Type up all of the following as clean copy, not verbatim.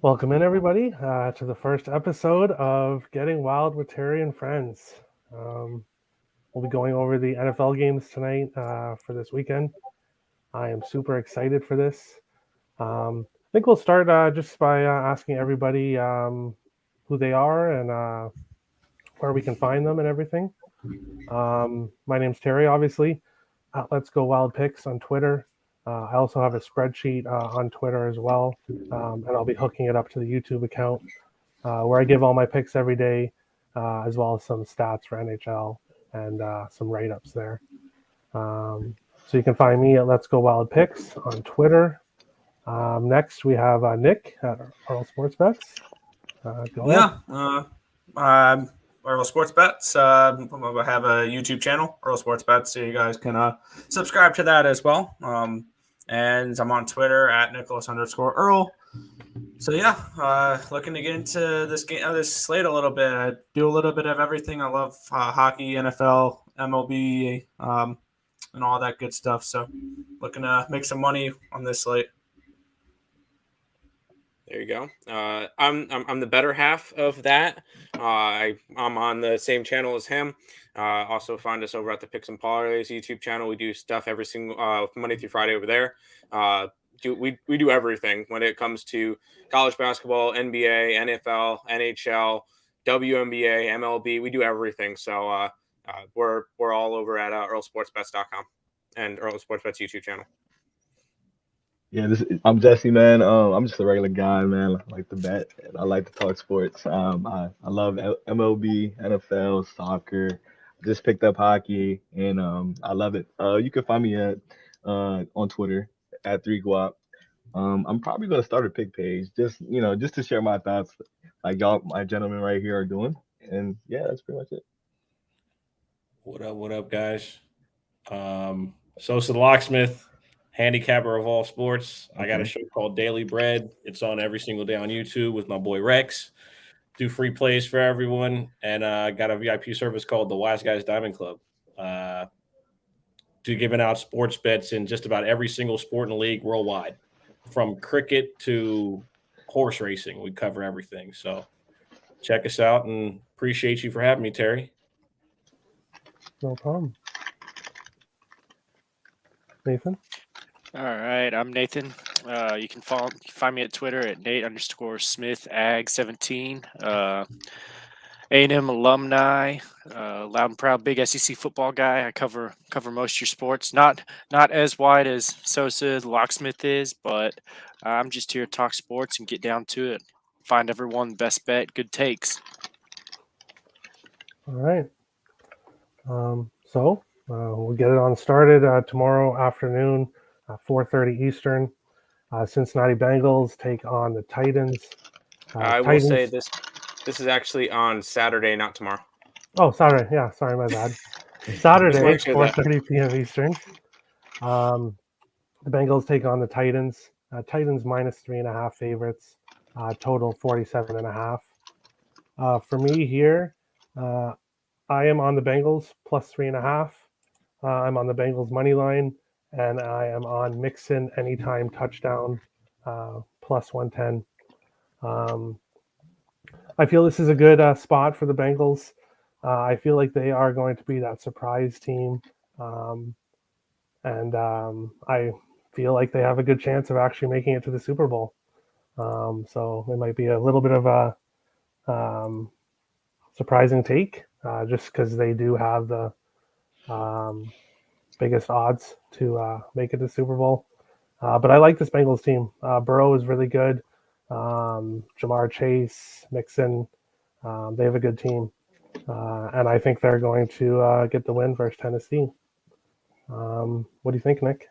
Welcome in, everybody, to the first episode of Getting Wild with Terry and Friends. We'll be going over the NFL games tonight for this weekend. I am super excited for this. I think we'll start just by asking everybody who they are and where we can find them and everything. My name's Terry, obviously. Let's Go Wild Picks on Twitter. I also have a spreadsheet on Twitter as well, and I'll be hooking it up to the YouTube account where I give all my picks every day, as well as some stats for NHL and some write-ups there. So you can find me at Let's Go Wild Picks on Twitter. Next, we have Nick at Earl Sports Bets. Go ahead. Earl Sports Bets. I have a YouTube channel, Earl Sports Bets, so you guys can subscribe to that as well. And I'm on Twitter at Nicholas_Earl. So looking to get into this game, this slate a little bit. I do a little bit of everything. I love hockey, NFL, MLB, and all that good stuff. So looking to make some money on this slate. There you go. I'm the better half of that. I'm on the same channel as him. Also find us over at the Picks and Parlays YouTube channel. We do stuff every single Monday through Friday over there. We do everything when it comes to college basketball, NBA, NFL, NHL, WNBA, MLB. We do everything. So we're all over at earlsportsbets.com and Earl Sports Bets YouTube channel. Yeah, I'm Jesse, man. I'm just a regular guy, man. I like to bet and I like to talk sports. I love MLB, NFL, soccer. Just picked up hockey and I love it. You can find me at on Twitter at 3guap. I'm probably gonna start a pick page, just to share my thoughts, like y'all, my gentlemen right here are doing. And yeah, that's pretty much it. What up, guys? Sosa the Locksmith, handicapper of all sports. I got a show called Daily Bread. It's on every single day on YouTube with my boy Rex. Do free plays for everyone, and got a VIP service called the Wise Guys Diamond Club. To giving out sports bets in just about every single sport in the league worldwide, from cricket to horse racing. We cover everything. So check us out, and appreciate you for having me, Terry. No problem. Nathan? All right, I'm Nathan. You can find me at Twitter at Nate_SmithAg17. A&M alumni, loud and proud, big SEC football guy. I cover most of your sports. Not as wide as Sosa the Locksmith is, but I'm just here to talk sports and get down to it. Find everyone the best bet, good takes. All right. So we'll get it on started tomorrow afternoon, 4:30 Eastern. Cincinnati Bengals take on the Titans. I will say this is actually on Saturday, not tomorrow. Oh, Saturday. Yeah, sorry, my bad. Saturday, 4:30 p.m. Eastern. The Bengals take on the Titans. Titans -3.5 favorites. Total 47.5. For me here, I am on the Bengals +3.5. I'm on the Bengals money line, and I am on Mixon anytime touchdown +110. I feel this is a good spot for the Bengals. I feel like they are going to be that surprise team, and I feel like they have a good chance of actually making it to the Super Bowl. So it might be a little bit of a surprising take, just because they do have the biggest odds to make it to the Super Bowl. But I like this Bengals team. Burrow is really good. Jamar Chase, Mixon, they have a good team. And I think they're going to get the win versus Tennessee. What do you think, Nick?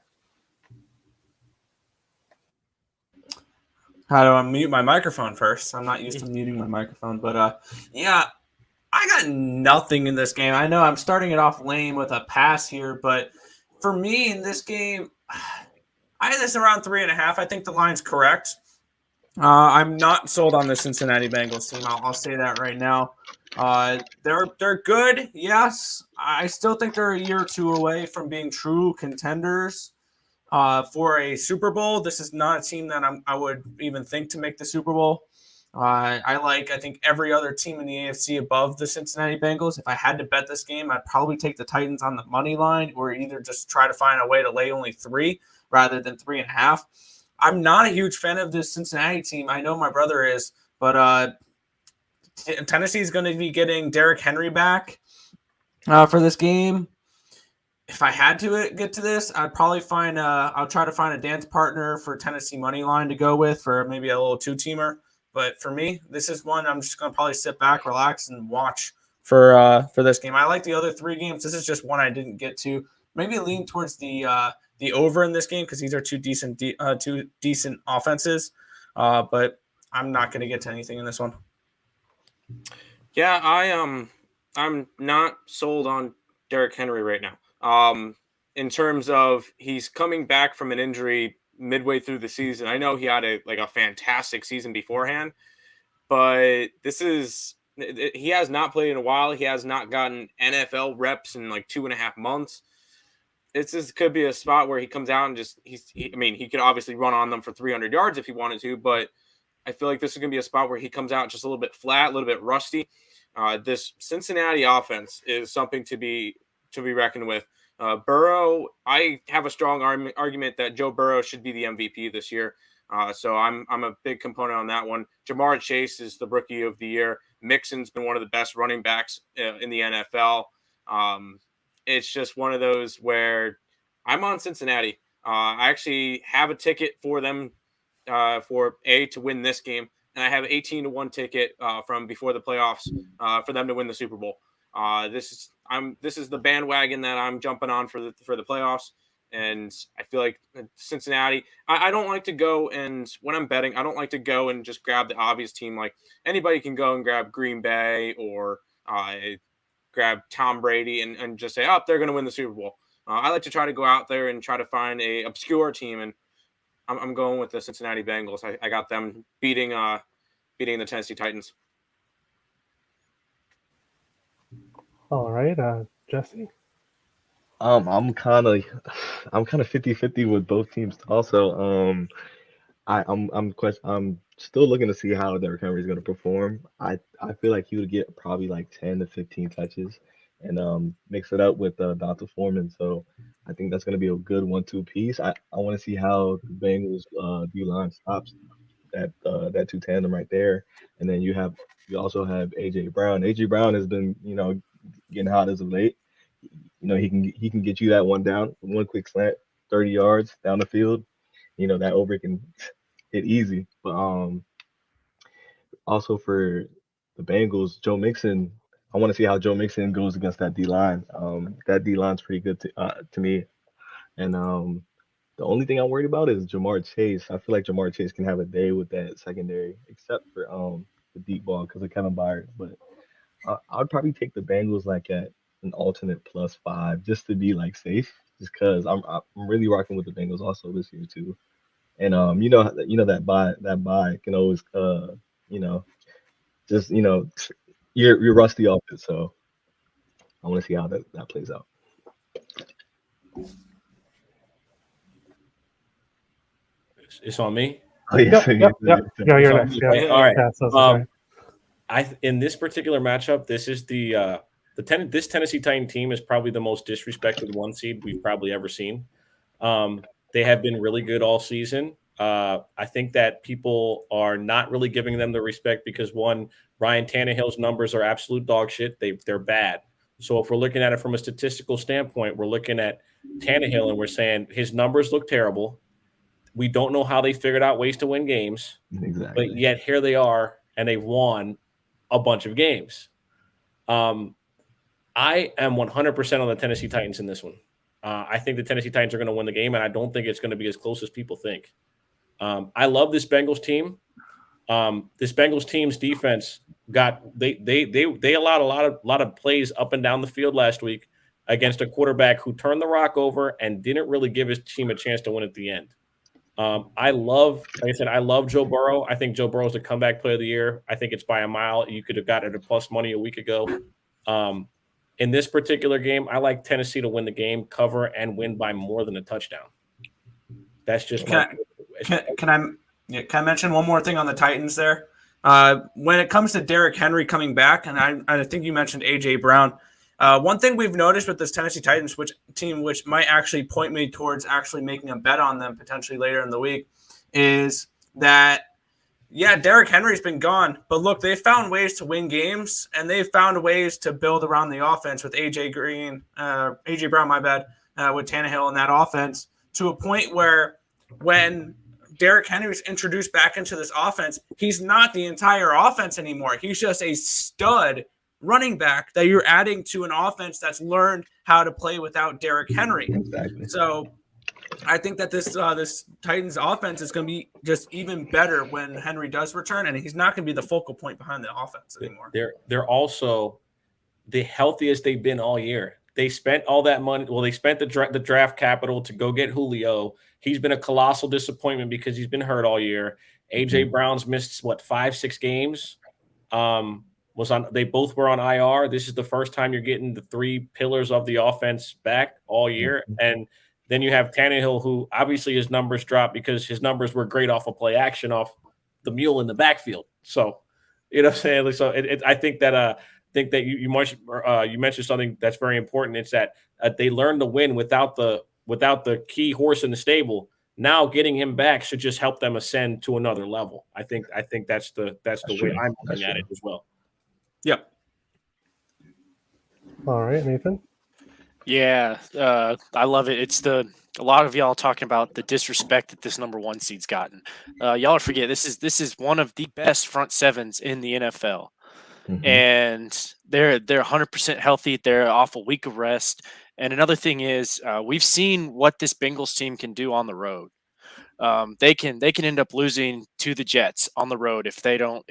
How do I mute my microphone first? I'm not used to muting my microphone, but I got nothing in this game. I know I'm starting it off lame with a pass here, but for me in this game, I had this around 3.5. I think the line's correct. I'm not sold on the Cincinnati Bengals team. I'll say that right now. They're good, yes. I still think they're a year or two away from being true contenders. For a Super Bowl, this is not a team that I would even think to make the Super Bowl. I think every other team in the AFC above the Cincinnati Bengals. If I had to bet this game, I'd probably take the Titans on the money line, or either just try to find a way to lay only 3 rather than 3.5. I'm not a huge fan of this Cincinnati team. I know my brother is, but Tennessee is going to be getting Derrick Henry back for this game. If I had to get to this, I'd probably I'll try to find a dance partner for Tennessee money line to go with for maybe a little 2-teamer. But for me, this is one I'm just going to probably sit back, relax, and watch for this game. I like the other 3 games. This is just one I didn't get to. Maybe lean towards the over in this game because these are two decent offenses. But I'm not going to get to anything in this one. Yeah, I'm not sold on Derrick Henry right now. In terms of he's coming back from an injury midway through the season. I know he had a fantastic season beforehand, but he has not played in a while. He has not gotten NFL reps in like 2.5 months. This could be a spot where he comes out and he could obviously run on them for 300 yards if he wanted to, but I feel like this is going to be a spot where he comes out just a little bit flat, a little bit rusty. This Cincinnati offense is something to be reckoned with. Burrow, I have a strong argument that Joe Burrow should be the MVP this year. So I'm a big component on that one. Jamar Chase is the rookie of the year. Mixon's been one of the best running backs in the NFL. It's just one of those where I'm on Cincinnati. I actually have a ticket for them to win this game, and I have 18-1 ticket from before the playoffs for them to win the Super Bowl. This is the bandwagon that I'm jumping on for the playoffs, and I feel like Cincinnati. I don't like to go and when I'm betting, I don't like to go and just grab the obvious team. Like anybody can go and grab Green Bay or grab Tom Brady and just say, oh, they're going to win the Super Bowl. I like to try to go out there and try to find a obscure team, and I'm going with the Cincinnati Bengals. I got them beating the Tennessee Titans. All right, Jesse. I'm kind of 50-50 with both teams also. I'm still looking to see how Derrick Henry is going to perform. I feel like he would get probably like 10 to 15 touches and mix it up with Donta Foreman. So I think that's going to be a good 1-2 piece. I want to see how the Bengals D line stops that 2 tandem right there. And then you also have AJ Brown. AJ Brown has been getting hot as of late. He can get you that one down, one quick slant, 30 yards down the field. That over can hit easy. But also for the Bengals, Joe Mixon, I want to see how Joe Mixon goes against that D line. That D line's pretty good to me. And the only thing I'm worried about is Jamar Chase. I feel like Jamar Chase can have a day with that secondary, except for the deep ball because of Kevin Byard. But I'd probably take the Bengals like at an alternate +5 just to be like safe, just because I'm really rocking with the Bengals also this year too. And that bye can always you're rusty off it, so I want to see how that plays out. It's on me. Oh yeah, Yep. Yeah, you're next. Yeah. All right. Yeah, so sorry. In this particular matchup, this is this Tennessee Titan team is probably the most disrespected 1 seed we've probably ever seen. They have been really good all season. I think that people are not really giving them the respect because one, Ryan Tannehill's numbers are absolute dog shit. They're bad. So if we're looking at it from a statistical standpoint, we're looking at Tannehill and we're saying his numbers look terrible. We don't know how they figured out ways to win games. Exactly. But yet here they are, and they've won a bunch of games. I am 100% on the Tennessee Titans in this one. I think the Tennessee Titans are going to win the game, and I don't think it's going to be as close as people think. I love this Bengals team. This Bengals team's defense they allowed a lot of plays up and down the field last week against a quarterback who turned the rock over and didn't really give his team a chance to win at the end. I love Joe Burrow. I think Joe Burrow is the comeback player of the year. I think it's by a mile. You could have got it at plus money a week ago. In this particular game, I like Tennessee to win the game, cover, and win by more than a touchdown. That's just Can I mention one more thing on the Titans there? When it comes to Derrick Henry coming back, and I think you mentioned A.J. Brown, one thing we've noticed with this Tennessee Titans which might actually point me towards actually making a bet on them potentially later in the week, is that, yeah, Derrick Henry's been gone, but look, they've found ways to win games, and they've found ways to build around the offense with A.J. Brown, with Tannehill in that offense, to a point where when Derrick Henry's introduced back into this offense, he's not the entire offense anymore. He's just a stud running back that you're adding to an offense that's learned how to play without Derrick Henry. Exactly. So I think that this Titans offense is going to be just even better when Henry does return, and he's not going to be the focal point behind the offense anymore. They're also the healthiest they've been all year. They spent all that money. Well, they spent the draft capital to go get Julio. He's been a colossal disappointment because he's been hurt all year. A.J. Brown's missed, 5-6 games. They both were on IR. This is the first time you're getting the three pillars of the offense back all year. And then you have Tannehill, who obviously his numbers dropped because his numbers were great off of play action off the mule in the backfield. So, you know what I'm saying? So I think that you mentioned something that's very important. It's that they learned to win without the key horse in the stable. Now getting him back should just help them ascend to another level. I think that's the way I'm looking at it as well. Yep. All right, Nathan. Yeah, I love it. It's a lot of y'all talking about the disrespect that this number 1 seed's gotten. Y'all forget this is one of the best front sevens in the NFL. And they're 100% healthy. They're off a week of rest. And another thing is, we've seen what this Bengals team can do on the road. They can end up losing to the Jets on the road if they don't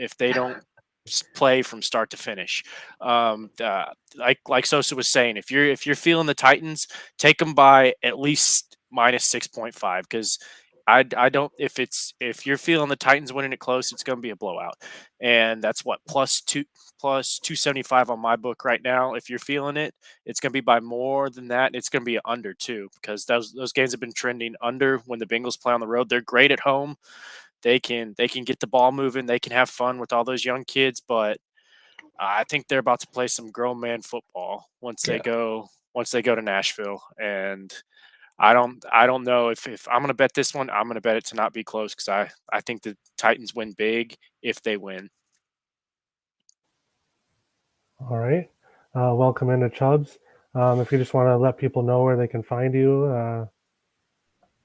play from start to finish. Like Sosa was saying, if you're feeling the Titans, take them by at least minus 6.5, because I don't, if you're feeling the Titans winning it close, it's going to be a blowout. And that's what, plus 275 on my book right now. If you're feeling it, it's going to be by more than that. It's going to be under too, because those games have been trending under when the Bengals play on the road. They're great at home. They can get the ball moving. They can have fun with all those young kids, but I think they're about to play some grown man football once they go to Nashville. And I don't know if I'm going to bet this one. I'm going to bet it to not be close, because I think the Titans win big if they win. All right. Welcome into Chubbz. If you just want to let people know where they can find you.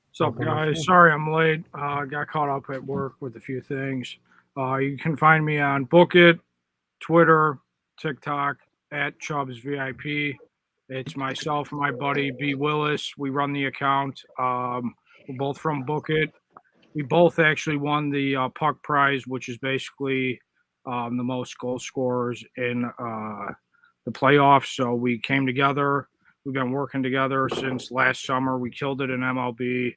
What's up, guys? Sorry I'm late. Got caught up at work with a few things. You can find me on Book It, Twitter, TikTok, at Chubbz VIP. It's myself and my buddy B. Willis. We run the account. We're both from Book It. We both actually won the Puck Prize, which is basically the most goal scorers in the playoffs. So we came together. We've been working together since last summer. We killed it in MLB.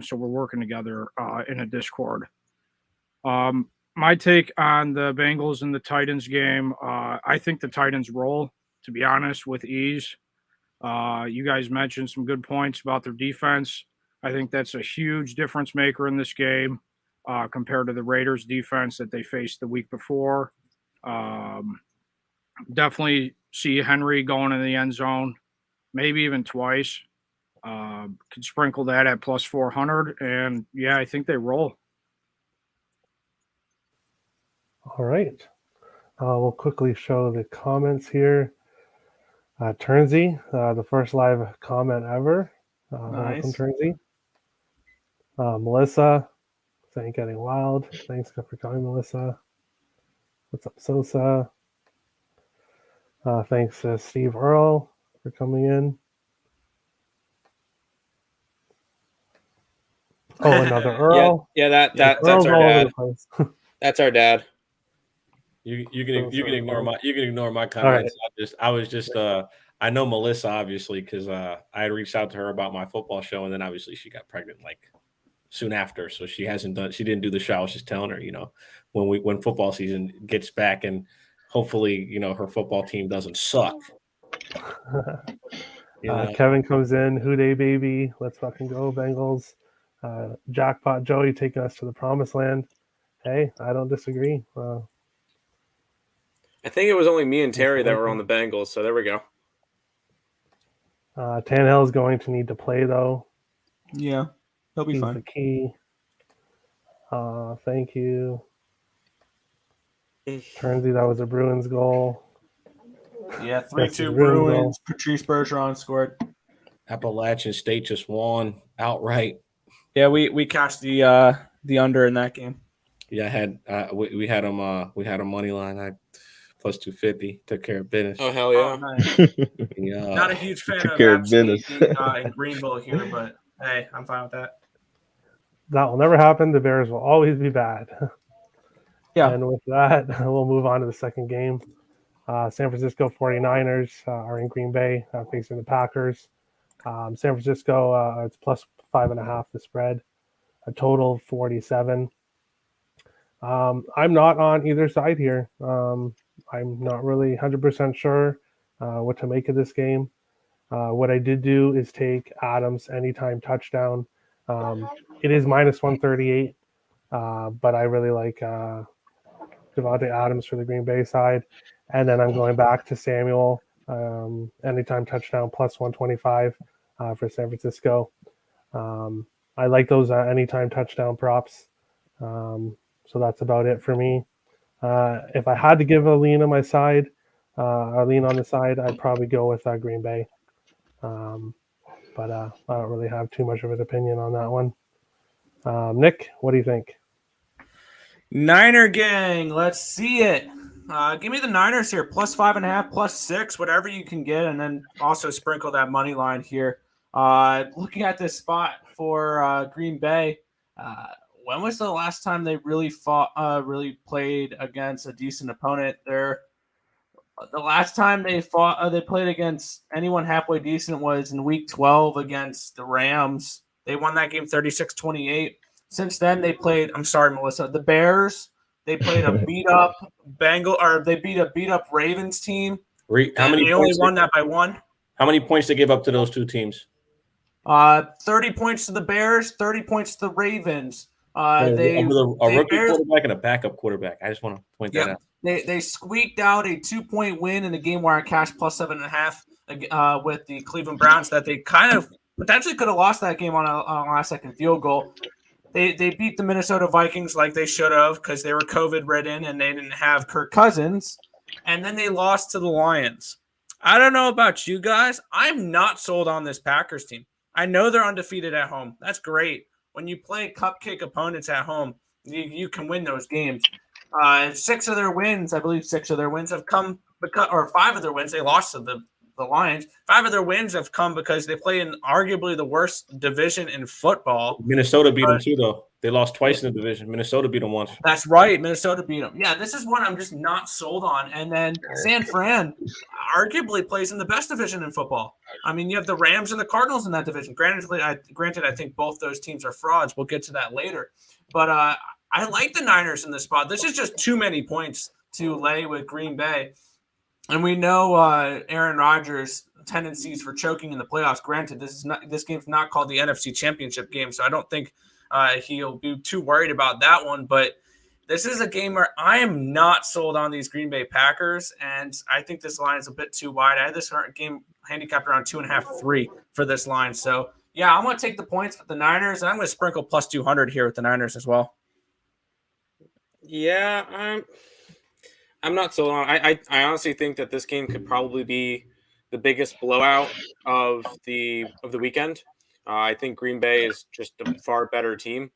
So we're working together in a Discord. My take on the Bengals and the Titans game, I think the Titans roll, to be honest, with ease. You guys mentioned some good points about their defense. I think that's a huge difference maker in this game compared to the Raiders defense that they faced the week before. Definitely see Henry going in the end zone, maybe even twice. Could sprinkle that at plus 400. And yeah, I think they roll. All right. We'll quickly show the comments here. Turnsey, the first live comment ever. Nice. Welcome, Turnsey. Melissa, saying Getting Wild. Thanks for coming, Melissa. What's up, Sosa? Thanks to Steve Earl for coming in. Oh, another Earl. That's Earl's our all over dad. the place. That's our dad. You can ignore my comments. Right. I know Melissa obviously because I had reached out to her about my football show, and then obviously she got pregnant like soon after, so she didn't do the show. I was just telling her, when football season gets back, and hopefully her football team doesn't suck. Kevin comes in, Houday baby, let's fucking go Bengals. Jackpot Joey taking us to the promised land. Hey, I don't disagree. I think it was only me and Terry that were on the Bengals, so there we go. Tannehill is going to need to play, though. Yeah, he'll be He's fine. the key. Thank you. Turnsy, that was a Bruins goal. Yeah, Yes, it's 3-2 Bruins Bruins. Patrice Bergeron scored. Appalachian State just won outright. Yeah, we cashed the under in that game. Yeah, I had we had them money line. I plus 250 took care of business. Oh hell yeah! Oh, nice. Yeah. Not a huge fan Took of care of App State business. being in Greenville here, but hey, I'm fine with that. That will never happen. The Bears will always be bad. Yeah. And with that, we'll move on to the second game. San Francisco 49ers are in Green Bay facing the Packers. San Francisco, it's plus 5.5 the spread, a total of 47. I'm not on either side here. I'm not really 100% sure what to make of this game. What I did do is take Adams anytime touchdown. It is minus 138, but I really like Devontae Adams for the Green Bay side. And then I'm going back to Samuel, anytime touchdown, plus 125 for San Francisco. I like those anytime touchdown props. So that's about it for me. If I had to give a lean on my side, a lean on the side, I'd probably go with Green Bay. But I don't really have too much of an opinion on that one. Nick, what do you think? Niner gang, let's see it. Give me the Niners here, plus 5.5, plus 6, whatever you can get, and then also sprinkle that money line here. Looking at this spot for Green Bay, when was the last time they really really played against a decent opponent? The last time they played against anyone halfway decent was in Week 12 against the Rams. They won that game 36-28. Since then, they played. I'm sorry, Melissa. The Bears. They played a beat up they beat a beat up Ravens team. How many they only won that by 1. How many points they gave up to those two teams? 30 points to the Bears, 30 points to the Ravens. A rookie Bears, quarterback and a backup quarterback. I just want to point that out. They squeaked out a 2-point win in a game where I cashed plus 7.5 with the Cleveland Browns that they kind of potentially could have lost that game on a last-second field goal. They beat the Minnesota Vikings like they should have because they were COVID-ridden and they didn't have Kirk Cousins. And then they lost to the Lions. I don't know about you guys. I'm not sold on this Packers team. I know they're undefeated at home. That's great. When you play cupcake opponents at home, you can win those games. 6 of their wins, I believe 6 of their wins have come because, or 5 of their wins, they lost to the Lions. 5 of their wins have come because they play in arguably the worst division in football. Minnesota beat them too, though. They lost twice in the division. Minnesota beat them once. That's right. Minnesota beat them. Yeah, this is one I'm just not sold on. And then San Fran arguably plays in the best division in football. I mean, you have the Rams and the Cardinals in that division. Granted, I think both those teams are frauds. We'll get to that later. But I like the Niners in this spot. This is just too many points to lay with Green Bay. And we know Aaron Rodgers' tendencies for choking in the playoffs. Granted, this game's not called the NFC Championship game, so I don't think he'll be too worried about that one. But this is a game where I am not sold on these Green Bay Packers, and I think this line is a bit too wide. I had this game handicapped around 2.5, 3 for this line. So, yeah, I'm going to take the points with the Niners, and I'm going to sprinkle plus 200 here with the Niners as well. Yeah, I'm not sold on. I honestly think that this game could probably be the biggest blowout of the weekend. I think Green Bay is just a far better team.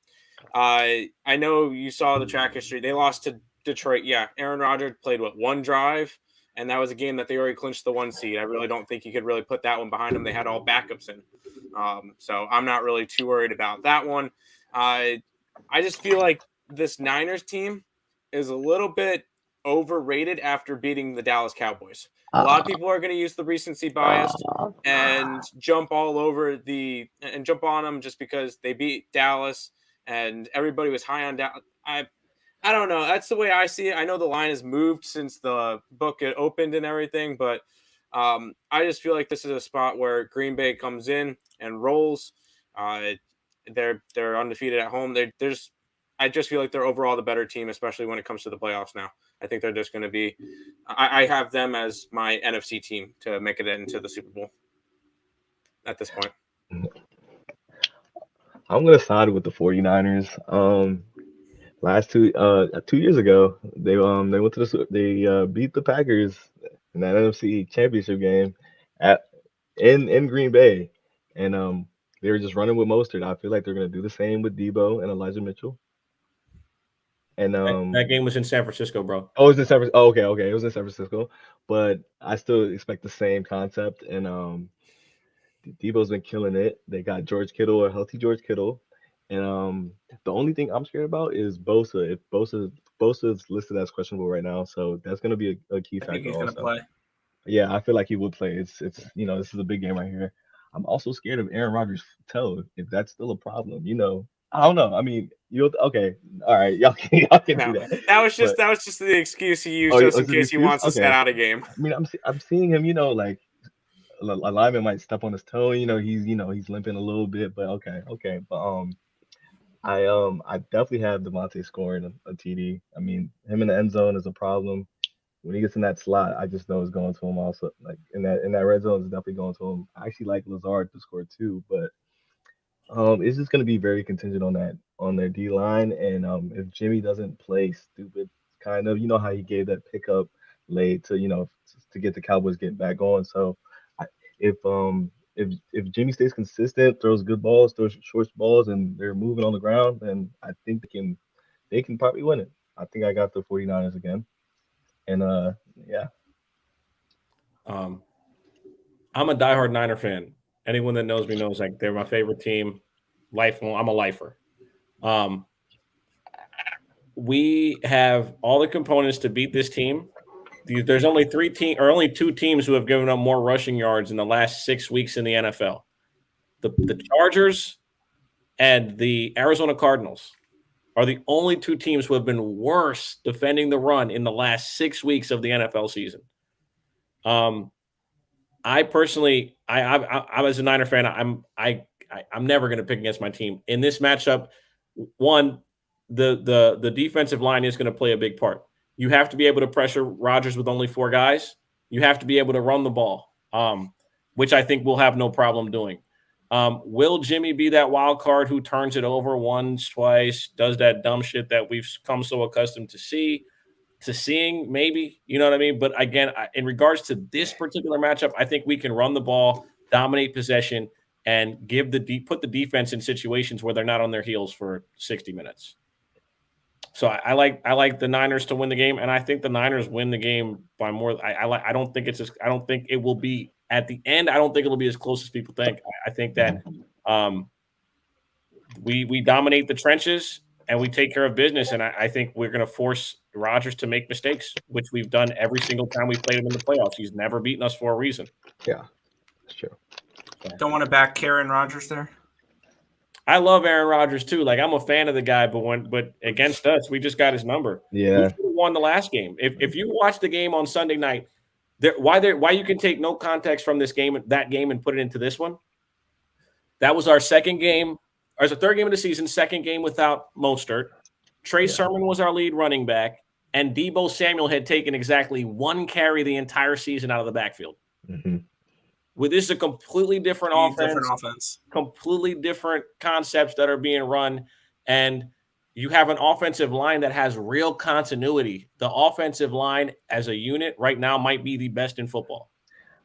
I know you saw the track history. They lost to Detroit. Yeah, Aaron Rodgers played one drive, and that was a game that they already clinched the 1 seed. I really don't think you could really put that one behind them. They had all backups in. So I'm not really too worried about that one. I just feel like this Niners team is a little bit overrated after beating the Dallas Cowboys. A lot of people are going to use the recency bias and jump all over and jump on them just because they beat Dallas and everybody was high on Dallas. I don't know. That's the way I see it. I know the line has moved since the book had opened and everything, but I just feel like this is a spot where Green Bay comes in and rolls. They're undefeated at home. I just feel like they're overall the better team, especially when it comes to the playoffs now. I think they're just going to be – I have them as my NFC team to make it into the Super Bowl at this point. I'm going to side with the 49ers. Last 2 years ago, they went to they beat the Packers in that NFC Championship game in Green Bay, and they were just running with Mostert. I feel like they're going to do the same with Debo and Elijah Mitchell. And that game was in San Francisco, bro. Oh, it was in San Francisco. Oh, okay. It was in San Francisco, but I still expect the same concept. And Debo's been killing it. They got George Kittle, a healthy George Kittle, and the only thing I'm scared about is Bosa. If Bosa's listed as questionable right now, so that's gonna be a key factor. I think he's gonna play. Yeah, I feel like he would play. It's this is a big game right here. I'm also scared of Aaron Rodgers' toe, if that's still a problem. I don't know. I mean, okay, all right, y'all can do that. That was just the excuse he used just in case he wants to set out a game. I mean, I'm seeing him, like a lineman might step on his toe. He's limping a little bit, but okay. But I definitely have Devontae scoring a TD. I mean, him in the end zone is a problem. When he gets in that slot, I just know it's going to him also. Like in that red zone, it's definitely going to him. I actually like Lazard to score too, but it's just going to be very contingent on their D line, and if Jimmy doesn't play stupid, kind of, how he gave that pickup late to get the Cowboys getting back going. So if Jimmy stays consistent, throws good balls, throws short balls, and they're moving on the ground, then I think they can probably win it. I think I got the 49ers again, and yeah. I'm a diehard Niner fan. Anyone that knows me knows like they're my favorite team. Lifelong. I'm a lifer. We have all the components to beat this team. There's only only two teams who have given up more rushing yards in the last 6 weeks in the NFL. The Chargers and the Arizona Cardinals are the only two teams who have been worse defending the run in the last 6 weeks of the NFL season. I personally, I as a Niner fan, I'm never going to pick against my team in this matchup. One, the defensive line is going to play a big part. You have to be able to pressure Rodgers with only 4 guys. You have to be able to run the ball, which I think we'll have no problem doing. Will Jimmy be that wild card who turns it over once, twice, does that dumb shit that we've come so accustomed to seeing? Maybe, you know what I mean? But again, in regards to this particular matchup, I think we can run the ball, dominate possession, and put the defense in situations where they're not on their heels for 60 minutes. So I like the Niners to win the game, and I think the Niners win the game by more. I don't think it will be at the end. I don't think it'll be as close as people think. I think that we dominate the trenches and we take care of business, and I think we're going to force Rodgers to make mistakes, which we've done every single time we played him in the playoffs. He's never beaten us for a reason. Yeah, that's true. Don't want to back Aaron Rodgers there. I love Aaron Rodgers too. Like, I'm a fan of the guy, but against us, we just got his number. Yeah, we should have won the last game. If you watch the game on Sunday night, why you can take no context from that game and put it into this one. That was our second game, or the third game of the season, second game without Mostert. Trey Sermon was our lead running back, and Deebo Samuel had taken exactly 1 carry the entire season out of the backfield. Mm-hmm. This is a completely different offense, completely different concepts that are being run, and you have an offensive line that has real continuity. The offensive line as a unit right now might be the best in football.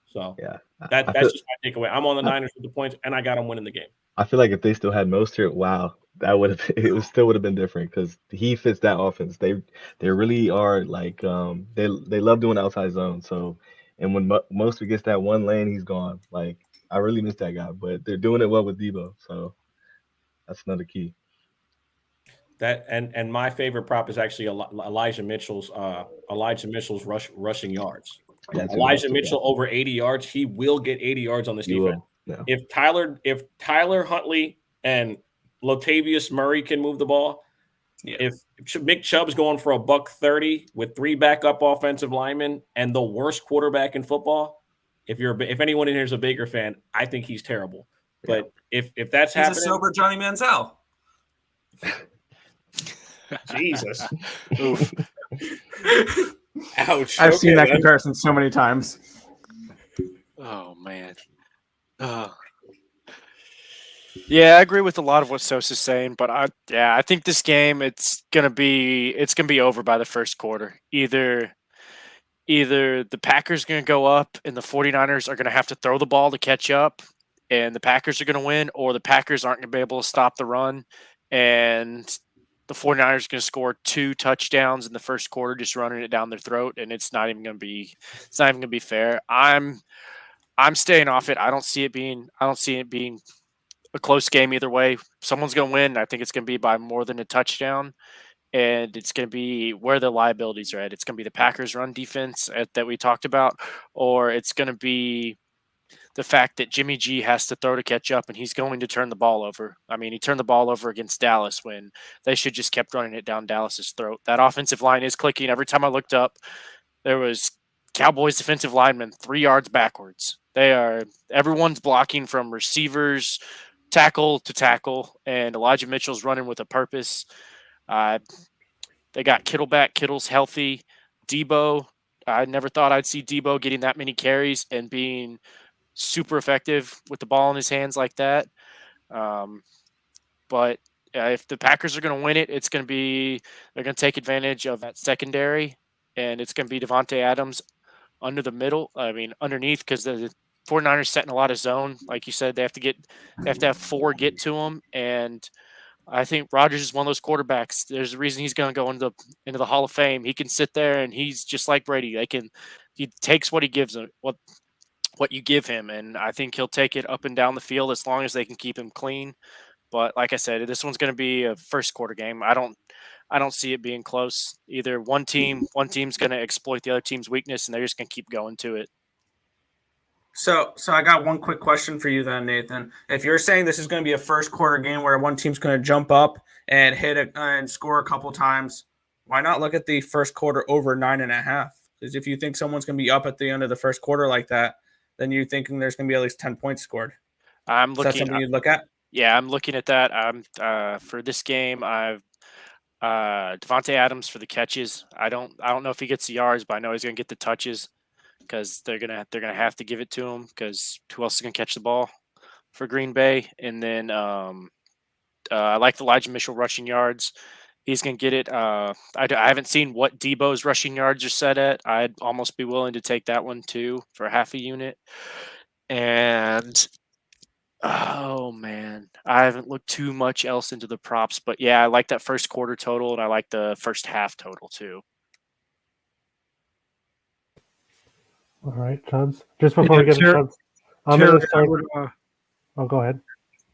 So yeah, that's just my takeaway. I'm on the Niners with the points, and I got them winning the game. I feel like if they still had Mostert, wow, it still would have been different because he fits that offense. They really are like they love doing outside zone. So. And when Mostert gets that one lane, he's gone. Like, I really miss that guy, but they're doing it well with Debo, so that's another key. That and my favorite prop is actually Elijah Mitchell's rushing yards. Elijah Mitchell over 80 yards. He will get 80 yards on this defense. No. If Tyler Huntley and Latavius Murray can move the ball, if Nick Chubb's going for $130 with 3 backup offensive linemen and the worst quarterback in football, if anyone in here is a Baker fan, I think he's terrible. But if that's He's a happening, sober Johnny Manziel. Jesus. Oof. Ouch. I've seen that man. comparison so many times. Oh man. Yeah, I agree with a lot of what Sosa's saying, but I think this game it's gonna be over by the first quarter. Either the Packers are gonna go up and the 49ers are gonna have to throw the ball to catch up, and the Packers are gonna win, or the Packers aren't gonna be able to stop the run, and the 49ers are gonna score 2 touchdowns in the first quarter, just running it down their throat, and it's not even gonna be fair. I'm staying off it. I don't see it being a close game either way. Someone's going to win. I think it's going to be by more than a touchdown, and it's going to be where the liabilities are at. It's going to be the Packers' run defense that we talked about, or it's going to be the fact that Jimmy G has to throw to catch up, and he's going to turn the ball over. I mean, he turned the ball over against Dallas when they should just kept running it down Dallas's throat. That offensive line is clicking. Every time I looked up, there was Cowboys defensive linemen 3 yards backwards. Everyone's blocking from receivers, tackle to tackle, and Elijah Mitchell's running with a purpose. They got Kittle back. Kittle's healthy. Debo, I never thought I'd see Debo getting that many carries and being super effective with the ball in his hands like that. But if the Packers are going to win it, they're going to take advantage of that secondary, and it's going to be Devontae Adams underneath, because the 49ers setting a lot of zone. Like you said, they have to have 4 get to them, and I think Rodgers is one of those quarterbacks. There's a reason he's going to go into the Hall of Fame. He can sit there, and he's just like Brady. He takes what he gives him, what you give him, and I think he'll take it up and down the field as long as they can keep him clean. But like I said, this one's going to be a first quarter game. I don't see it being close. Either one team's going to exploit the other team's weakness, and they're just going to keep going to it. So I got one quick question for you then, Nathan. If you're saying this is going to be a first quarter game where one team's going to jump up and and score a couple times, why not look at the first quarter over 9.5? Because if you think someone's going to be up at the end of the first quarter like that, then you're thinking there's going to be at least 10 points scored. Is that something you'd look at? Yeah, I'm looking at that. For this game, I've Devontae Adams for the catches. I don't know if he gets the yards, but I know he's going to get the touches, because they're gonna have to give it to him, because who else is gonna catch the ball for Green Bay? And then I like Elijah Mitchell rushing yards. He's gonna get it. I haven't seen what Debo's rushing yards are set at. I'd almost be willing to take that one too for half a unit. And oh man, I haven't looked too much else into the props, but yeah, I like that first quarter total, and I like the first half total too. All right, Chubbz. Just before we get to Chubbz, I'm going to start. Go ahead.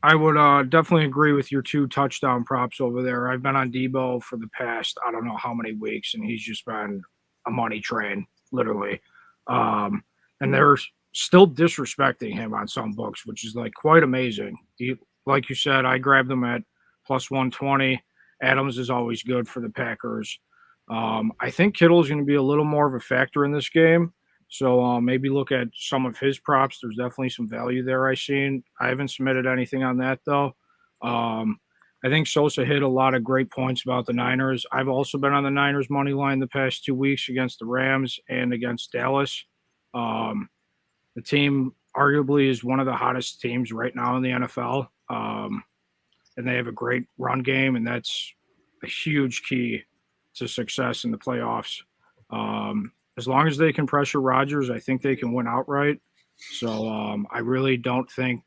I would definitely agree with your 2 touchdown props over there. I've been on Debo for the past, I don't know how many weeks, and he's just been a money train, literally. And they're still disrespecting him on some books, which is like quite amazing. Like you said, I grabbed them at plus 120. Adams is always good for the Packers. I think Kittle is going to be a little more of a factor in this game. So maybe look at some of his props. There's definitely some value there I've seen. I haven't submitted anything on that, though. I think Sosa hit a lot of great points about the Niners. I've also been on the Niners money line the past 2 weeks against the Rams and against Dallas. The team arguably is one of the hottest teams right now in the NFL. And they have a great run game, and that's a huge key to success in the playoffs. As long as they can pressure Rodgers, I think they can win outright. So I really don't think,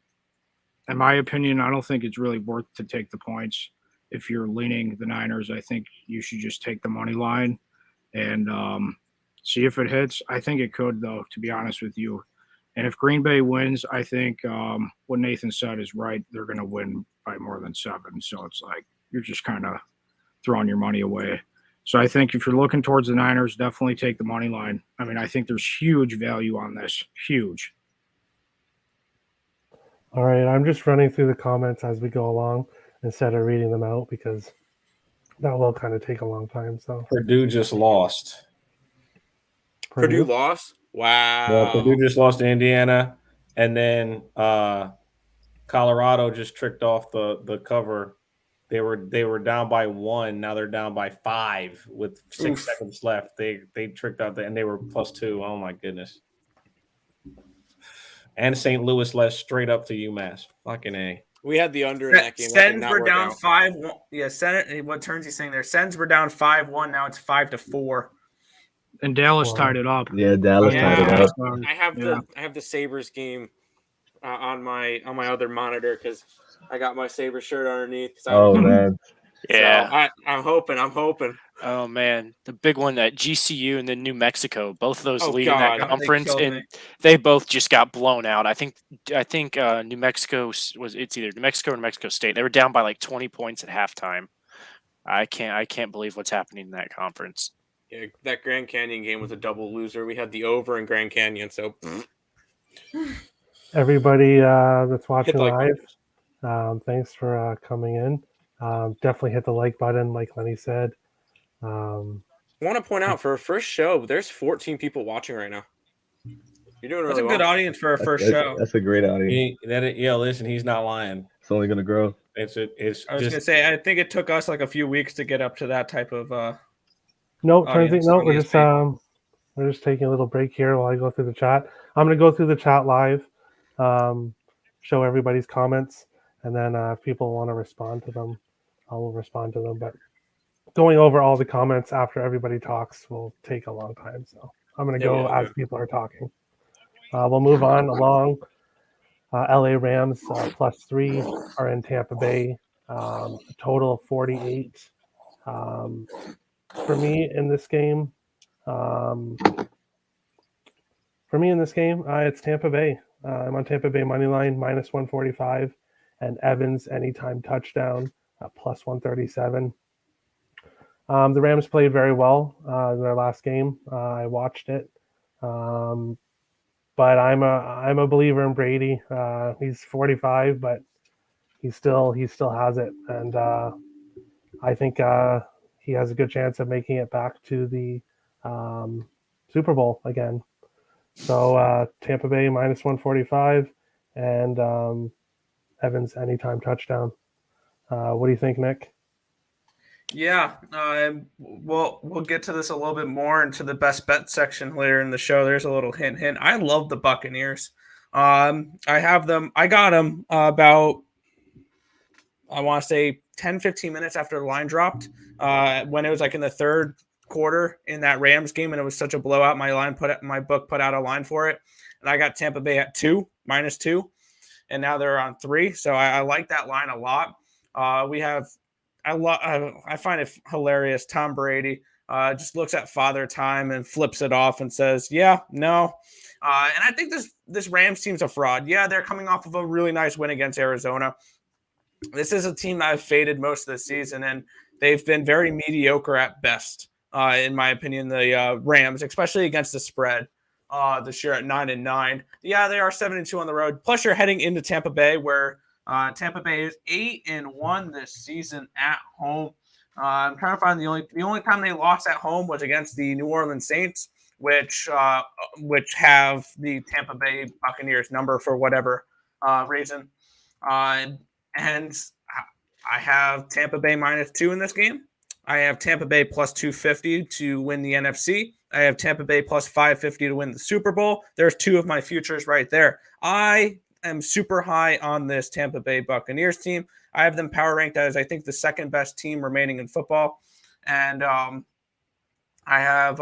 in my opinion, I don't think it's really worth to take the points. If you're leaning the Niners, I think you should just take the money line and see if it hits. I think it could, though, to be honest with you. And if Green Bay wins, I think what Nathan said is right. They're going to win by more than 7. So it's like you're just kind of throwing your money away. So I think if you're looking towards the Niners, definitely take the money line. I mean, I think there's huge value on this. Huge. All right, I'm just running through the comments as we go along instead of reading them out, because that will kind of take a long time. So Purdue just lost. Purdue lost? Wow. Well, Purdue just lost to Indiana. And then Colorado just tricked off the cover. They were down by 1. Now they're down by 5 with 6 seconds left. They tricked out and they were +2. Oh my goodness. And St. Louis led straight up to UMass. Fucking A. We had the under in that game. Sens were down 5-1. Yeah, what turns he's saying there? Sens were down 5-1. Now it's 5-4. And Dallas tied it up. Yeah, Dallas tied it up. I have the Sabres game on my other monitor because I got my Sabres shirt underneath. Oh man. Yeah. So I'm hoping. Oh man, the big one at GCU and then New Mexico, both of those leading that conference, and they both just got blown out. I think New Mexico it's either New Mexico or New Mexico State. They were down by like 20 points at halftime. I can't believe what's happening in that conference. Yeah, that Grand Canyon game was a double loser. We had the over in Grand Canyon, so everybody that's watching live, thanks for coming in. Definitely hit the like button, like Lenny said. I want to point out for a first show, there's 14 people watching right now. You're doing really well. That's a good audience for a first show. That's a great audience. Listen, he's not lying. It's only gonna grow. I was gonna say, I think it took us like a few weeks to get up to that type of. We're just taking a little break here while I go through the chat. I'm gonna go through the chat live, show everybody's comments, and then if people want to respond to them, I will respond to them. But going over all the comments after everybody talks will take a long time, so I'm going to go as people are talking. We'll move on along. LA Rams +3 are in Tampa Bay. A total of 48. For me in this game, it's Tampa Bay. I'm on Tampa Bay money line -145, and Evans anytime touchdown +137. The Rams played very well in their last game. I watched it, but I'm a believer in Brady. He's 45, but he still has it, and I think he has a good chance of making it back to the Super Bowl again. So Tampa Bay -145, and Evans anytime touchdown. What do you think, Nick? Yeah, we'll get to this a little bit more into the best bet section later in the show. There's a little hint. I love the Buccaneers. I have them. I got them about, I want to say 10, 15 minutes after the line dropped. When it was like in the third quarter in that Rams game, and it was such a blowout. My book put out a line for it, and I got Tampa Bay at -2, and now they're on 3. So I like that line a lot. I find it hilarious. Tom Brady just looks at Father Time and flips it off and says, "Yeah, no." And I think this Rams team's a fraud. Yeah, they're coming off of a really nice win against Arizona. This is a team that I've faded most of the season, and they've been very mediocre at best, in my opinion. The Rams, especially against the spread, this year at 9-9. Yeah, they are 7-2 on the road. Plus, you're heading into Tampa Bay, where Tampa Bay is 8-1 this season at home. I'm trying to find the only time they lost at home was against the New Orleans Saints, which have the Tampa Bay Buccaneers number for whatever reason. And I have Tampa Bay -2 in this game. I have Tampa Bay +250 to win the NFC. I have Tampa Bay +550 to win the Super Bowl. There's 2 of my futures right there. I am super high on this Tampa Bay Buccaneers team. I have them power ranked as, I think, the second best team remaining in football. And I have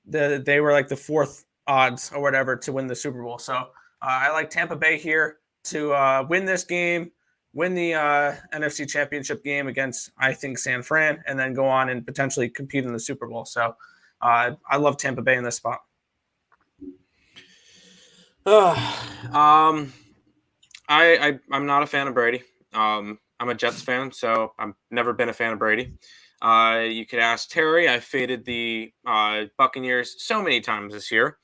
they were like the 4th odds or whatever to win the Super Bowl. So I like Tampa Bay here to win this game, win the NFC Championship game against, I think, San Fran, and then go on and potentially compete in the Super Bowl. So I love Tampa Bay in this spot. I'm not a fan of Brady. I'm a Jets fan, so I've never been a fan of Brady. You could ask Terry. I faded the Buccaneers so many times this year.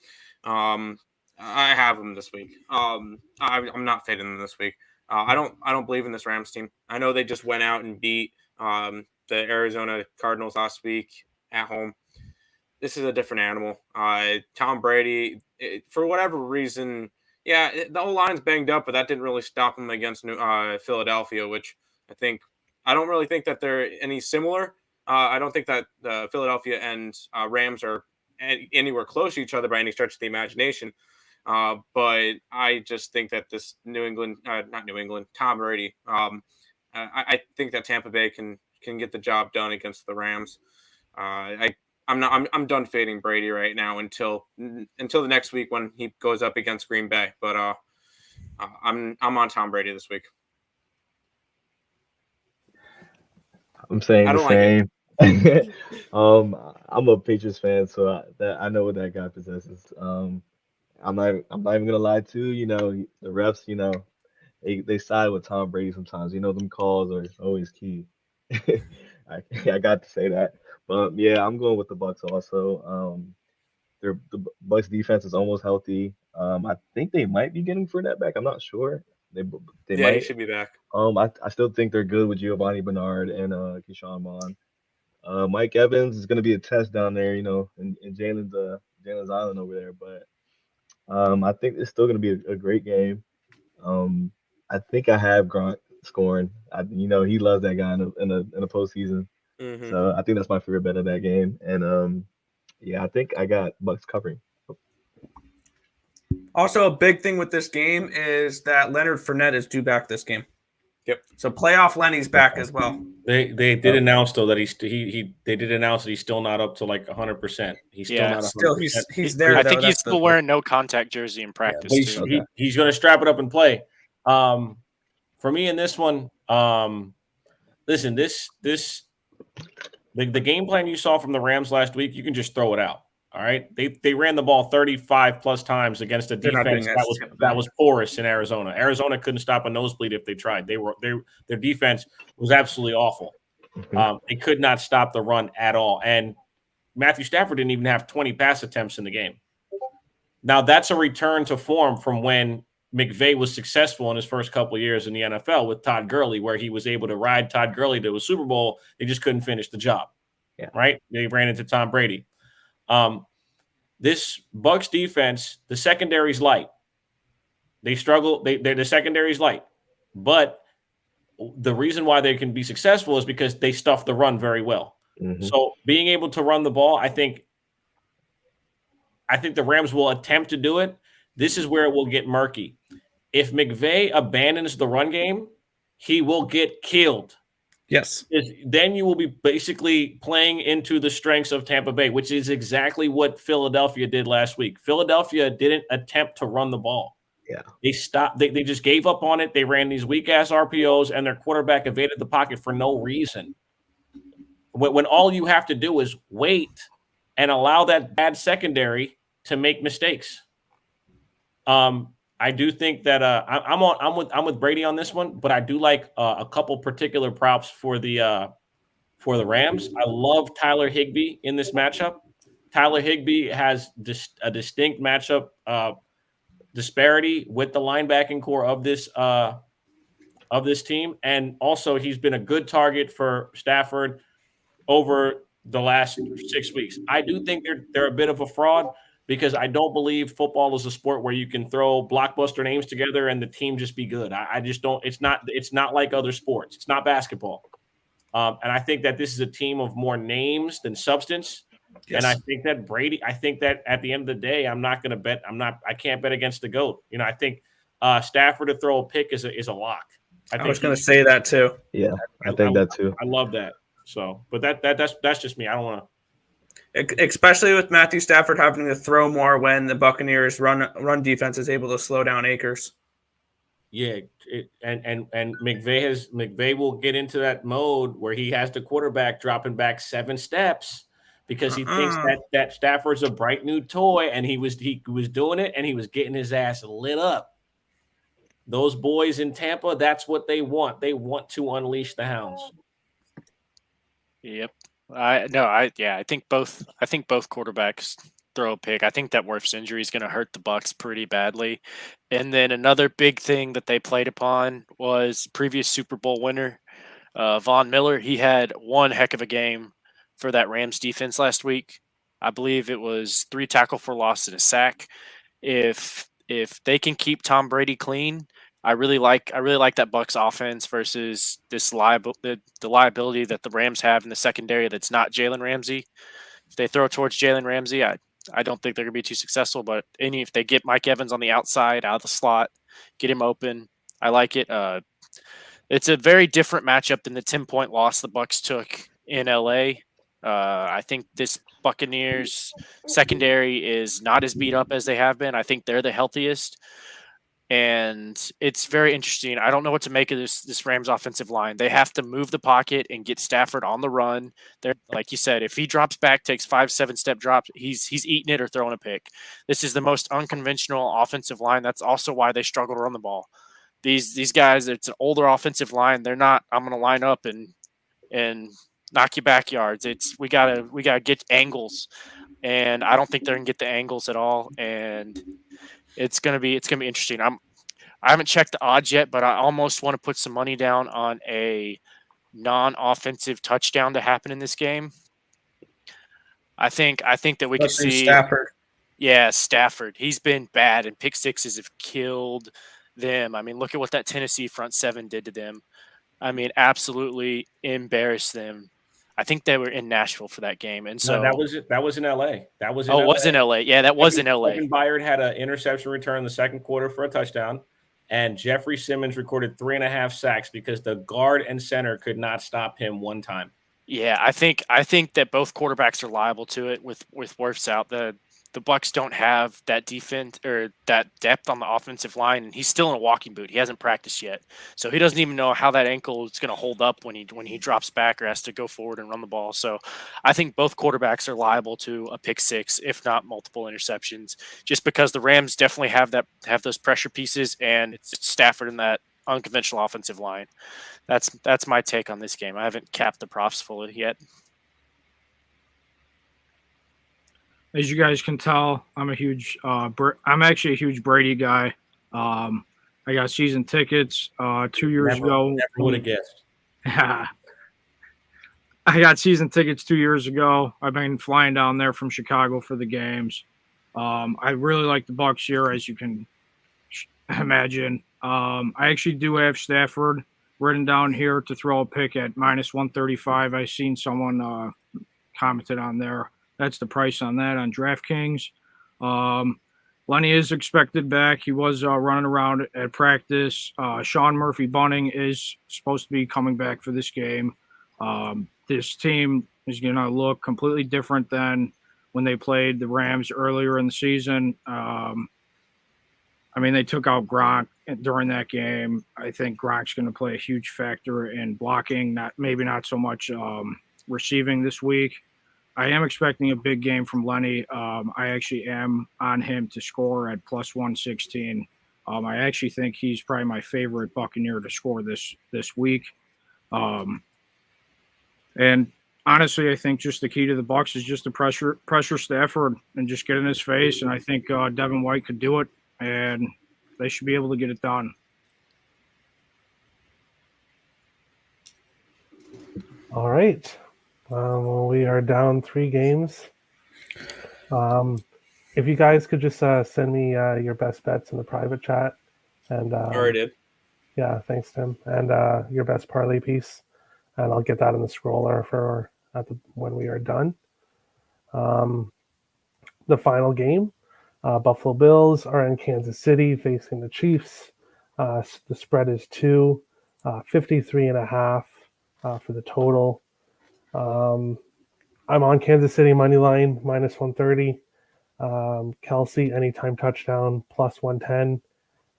I have them this week. I'm not fading them this week. I don't believe in this Rams team. I know they just went out and beat the Arizona Cardinals last week at home. This is a different animal. Tom Brady, for whatever reason, Yeah, the whole line's banged up, but that didn't really stop them against Philadelphia, which I don't really think that they're any similar. I don't think that Philadelphia and Rams are anywhere close to each other by any stretch of the imagination. But I just think that this not New England, Tom Brady. I think that Tampa Bay can get the job done against the Rams. I'm done fading Brady right now until the next week when he goes up against Green Bay. But I'm on Tom Brady this week. I'm saying I the don't like it. same. I'm a Patriots fan, so I know what that guy possesses. I'm not even gonna lie to you. You know, the refs, you know, they side with Tom Brady sometimes. You know, them calls are always key. I got to say that, but yeah, I'm going with the Bucks also. The Bucks defense is almost healthy. I think they might be getting Fournette back. I'm not sure. They Yeah, he might. should be back. I still think they're good with Giovanni Bernard and Keyshawn Vaughn. Mike Evans is going to be a test down there, you know, in Jalen's Island over there. But I think it's still going to be a great game. Um, I think I have Grant scoring. You know, he loves that guy in the postseason. Mm-hmm. So I think that's my favorite bet of that game. And yeah, I think I got Bucks covering. Also, a big thing with this game is that Leonard Fournette is due back this game. Yep. So playoff Lenny's back as well. They did announce though that they did announce that he's still not up to like 100%. He's still not 100%. Still he's there. I though. think he's That's still wearing no contact jersey in practice too. He's going to strap it up and play. For me in this one, listen, the game plan you saw from the Rams last week, you can just throw it out. All right, they ran the ball 35 plus times against a defense that was porous in Arizona. Arizona couldn't stop a nosebleed if they tried. Their defense was absolutely awful. They could not stop the run at all, and Matthew Stafford didn't even have 20 pass attempts in the game. Now that's a return to form from when McVay was successful in his first couple of years in the NFL with Todd Gurley, where he was able to ride Todd Gurley to a Super Bowl. They just couldn't finish the job. Yeah. Right? They ran into Tom Brady. This Bucs defense, the secondary's light. They struggle. The secondary's light. But the reason why they can be successful is because they stuff the run very well. Mm-hmm. So being able to run the ball, I think the Rams will attempt to do it. This is where it will get murky. If McVay abandons the run game, he will get killed. Yes. Then you will be basically playing into the strengths of Tampa Bay, which is exactly what Philadelphia did last week. Philadelphia didn't attempt to run the ball. Yeah. They stopped. They just gave up on it. They ran these weak-ass RPOs, and their quarterback evaded the pocket for no reason. When all you have to do is wait and allow that bad secondary to make mistakes. I do think that I'm with Brady on this one, but I do like a couple particular props for the Rams. I love Tyler Higbee in this matchup. Tyler Higbee has a distinct matchup disparity with the linebacking core of this team, and also he's been a good target for Stafford over the last 6 weeks. I do think they're a bit of a fraud, because I don't believe football is a sport where you can throw blockbuster names together and the team just be good. I just don't. It's not like other sports. It's not basketball. And I think that this is a team of more names than substance. Yes. And I think that Brady. I think that at the end of the day, I'm not going to bet. I can't bet against the GOAT. You know, I think Stafford to throw a pick is a lock. I was going to say that too. Yeah, I think that too. I love that. So, but that's just me. I don't want to. Especially with Matthew Stafford having to throw more when the Buccaneers run defense is able to slow down Akers. Yeah, and McVay will get into that mode where he has the quarterback dropping back 7 steps because he thinks that Stafford's a bright new toy, and he was doing it, and he was getting his ass lit up. Those boys in Tampa, that's what they want. They want to unleash the hounds. Yep. I think both quarterbacks throw a pick. I think that Wirfs injury is going to hurt the Bucs pretty badly. And then another big thing that they played upon was previous Super Bowl winner Von Miller. He had one heck of a game for that Rams defense last week. I believe it was 3 tackle for loss and a sack. If if they can keep Tom Brady clean, I really like that Bucs offense versus this the liability that the Rams have in the secondary that's not Jalen Ramsey. If they throw towards Jalen Ramsey, I don't think they're going to be too successful. But if they get Mike Evans on the outside, out of the slot, get him open, I like it. It's a very different matchup than the 10-point loss the Bucs took in LA. I think this Buccaneers secondary is not as beat up as they have been. I think they're the healthiest. And it's very interesting. I don't know what to make of this Rams offensive line. They have to move the pocket and get Stafford on the run. They're, like you said, if he drops back, takes 5-7 step drops, he's eating it or throwing a pick. This is the most unconventional offensive line. That's also why they struggle to run the ball. These guys, it's an older offensive line. They're not, I'm going to line up and knock you backyards. We gotta get angles, and I don't think they're gonna get the angles at all. And it's gonna be interesting. I haven't checked the odds yet, but I almost want to put some money down on a non-offensive touchdown to happen in this game. I think that we could see Stafford. Yeah, Stafford. He's been bad, and pick sixes have killed them. I mean, look at what that Tennessee front seven did to them. I mean, absolutely embarrassed them. I think they were in Nashville for that game, and so that was it. That was in LA. That was in LA. Was in LA. Yeah, that was in LA. Kevin Byard had an interception return in the second quarter for a touchdown, and Jeffrey Simmons recorded 3.5 sacks because the guard and center could not stop him one time. Yeah, I think that both quarterbacks are liable to it with Wirfs out. The Bucs don't have that defense or that depth on the offensive line, and he's still in a walking boot. He hasn't practiced yet, so he doesn't even know how that ankle is going to hold up when he drops back or has to go forward and run the ball. So I think both quarterbacks are liable to a pick six, if not multiple interceptions, just because the Rams definitely have those pressure pieces, and it's Stafford in that unconventional offensive line. That's my take on this game. I haven't capped the props fully yet. As you guys can tell, I'm actually a huge Brady guy. I got season tickets 2 years ago. Never would have guessed. I got season tickets 2 years ago. I've been flying down there from Chicago for the games. I really like the Bucs here, as you can imagine. I actually do have Stafford written down here to throw a pick at -135. I seen someone commented on there. That's the price on that on DraftKings. Lenny is expected back. He was running around at practice. Sean Murphy-Bunting is supposed to be coming back for this game. This team is going to look completely different than when they played the Rams earlier in the season. I mean, they took out Gronk during that game. I think Gronk's going to play a huge factor in blocking, maybe not so much receiving this week. I am expecting a big game from Lenny. I actually am on him to score at +116. I actually think he's probably my favorite Buccaneer to score this week. And honestly, I think just the key to the Bucs is just the pressure Stafford and just get in his face. And I think Devin White could do it, and they should be able to get it done. All right. Well, we are down 3 games. If you guys could just send me your best bets in the private chat. And I already did. Yeah, thanks, Tim. And your best parlay piece. And I'll get that in the scroller for when we are done. The final game, Buffalo Bills are in Kansas City facing the Chiefs. The spread is 2, 53.5 for the total. I'm on Kansas City money line -130. Kelsey anytime touchdown +110,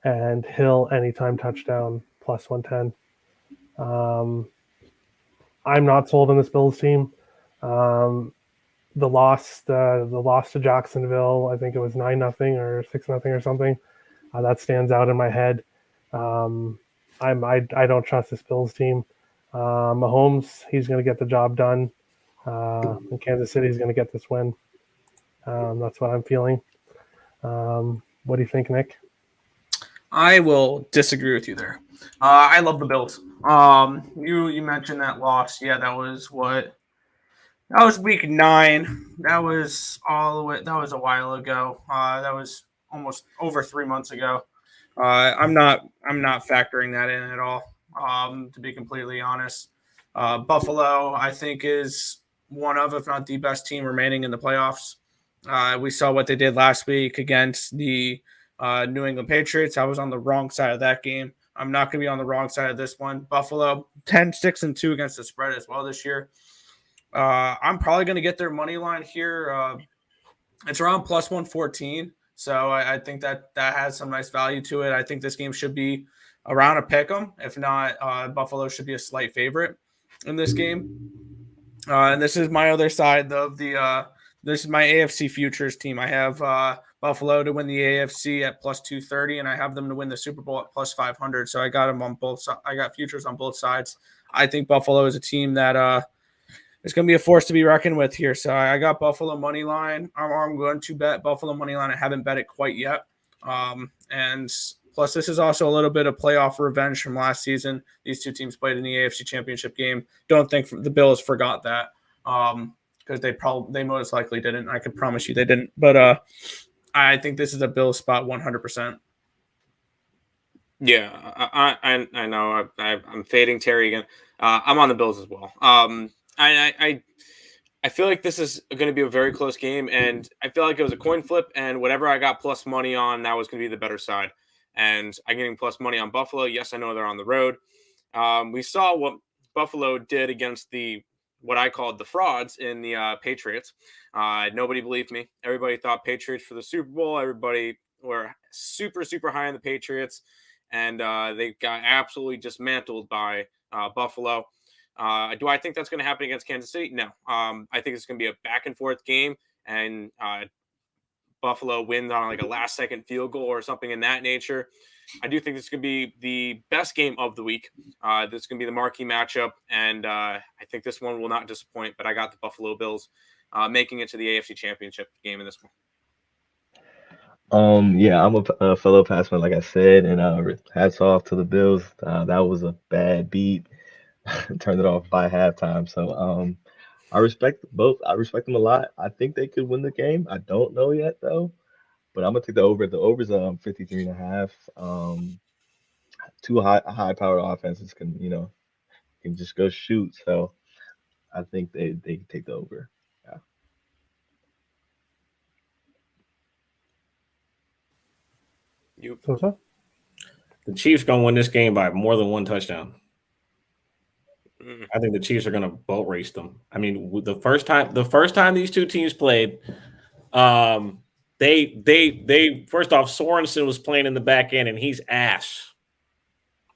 and Hill anytime touchdown +110. I'm not sold on this Bills team. The loss to Jacksonville, I think it was 9-0 or 6-0 or something. That stands out in my head. I don't trust this Bills team. Mahomes, he's going to get the job done. And Kansas City is going to get this win. That's what I'm feeling. What do you think, Nick? I will disagree with you there. I love the Bills. You mentioned that loss. Yeah, that was week 9. That was a while ago. That was almost over 3 months ago. I'm not factoring that in at all. To be completely honest, Buffalo, I think, is one of, if not the best team remaining in the playoffs. We saw what they did last week against the New England Patriots. I was on the wrong side of that game. I'm not going to be on the wrong side of this one. Buffalo 10-6-2 against the spread as well this year. I'm probably going to get their money line here. It's around plus 114. So I think that has some nice value to it. I think this game should be around a pick 'em. If not, Buffalo should be a slight favorite in this game. And this is my other side of the this is my AFC Futures team. I have Buffalo to win the AFC at plus 230, and I have them to win the Super Bowl at plus 500. So I got them on both. I got futures on both sides. I think Buffalo is a team that it's going to be a force to be reckoned with here. So I got Buffalo money line. I'm going to bet Buffalo money line. I haven't bet it quite yet. And plus, this is also a little bit of playoff revenge from last season. These two teams played in the AFC Championship game. Don't think the Bills forgot that because they most likely didn't. I can promise you they didn't. But I think this is a Bills spot 100%. Yeah, I know. I'm fading Terry again. I'm on the Bills as well. I feel like this is going to be a very close game, and I feel like it was a coin flip, and whatever I got plus money on, that was going to be the better side. And I'm getting plus money on Buffalo. Yes, I know they're on the road. We saw what Buffalo did against what I called the frauds in the Patriots. Nobody believed me. Everybody thought Patriots for the Super Bowl. Everybody were super, super high on the Patriots, and they got absolutely dismantled by Buffalo. Do I think that's going to happen against Kansas City? No. I think it's going to be a back and forth game, and Buffalo wins on like a last second field goal or something in that nature. I do think this is going to be the best game of the week. This is going to be the marquee matchup, and I think this one will not disappoint, but I got the Buffalo Bills making it to the AFC Championship game in this one. Yeah, I'm a fellow Passman, like I said, and hats off to the Bills. That was a bad beat. Turned it off by halftime. So I respect both. I respect them a lot. I think they could win the game. I don't know yet though, but I'm gonna take the over. The over's 53.5. Two high powered offenses can just go shoot. So I think they can take the over. Yeah. Sosa? The Chiefs gonna win this game by more than one touchdown. I think the Chiefs are going to boat race them. I mean, the first time these two teams played, they first off, Sorensen was playing in the back end and he's ass.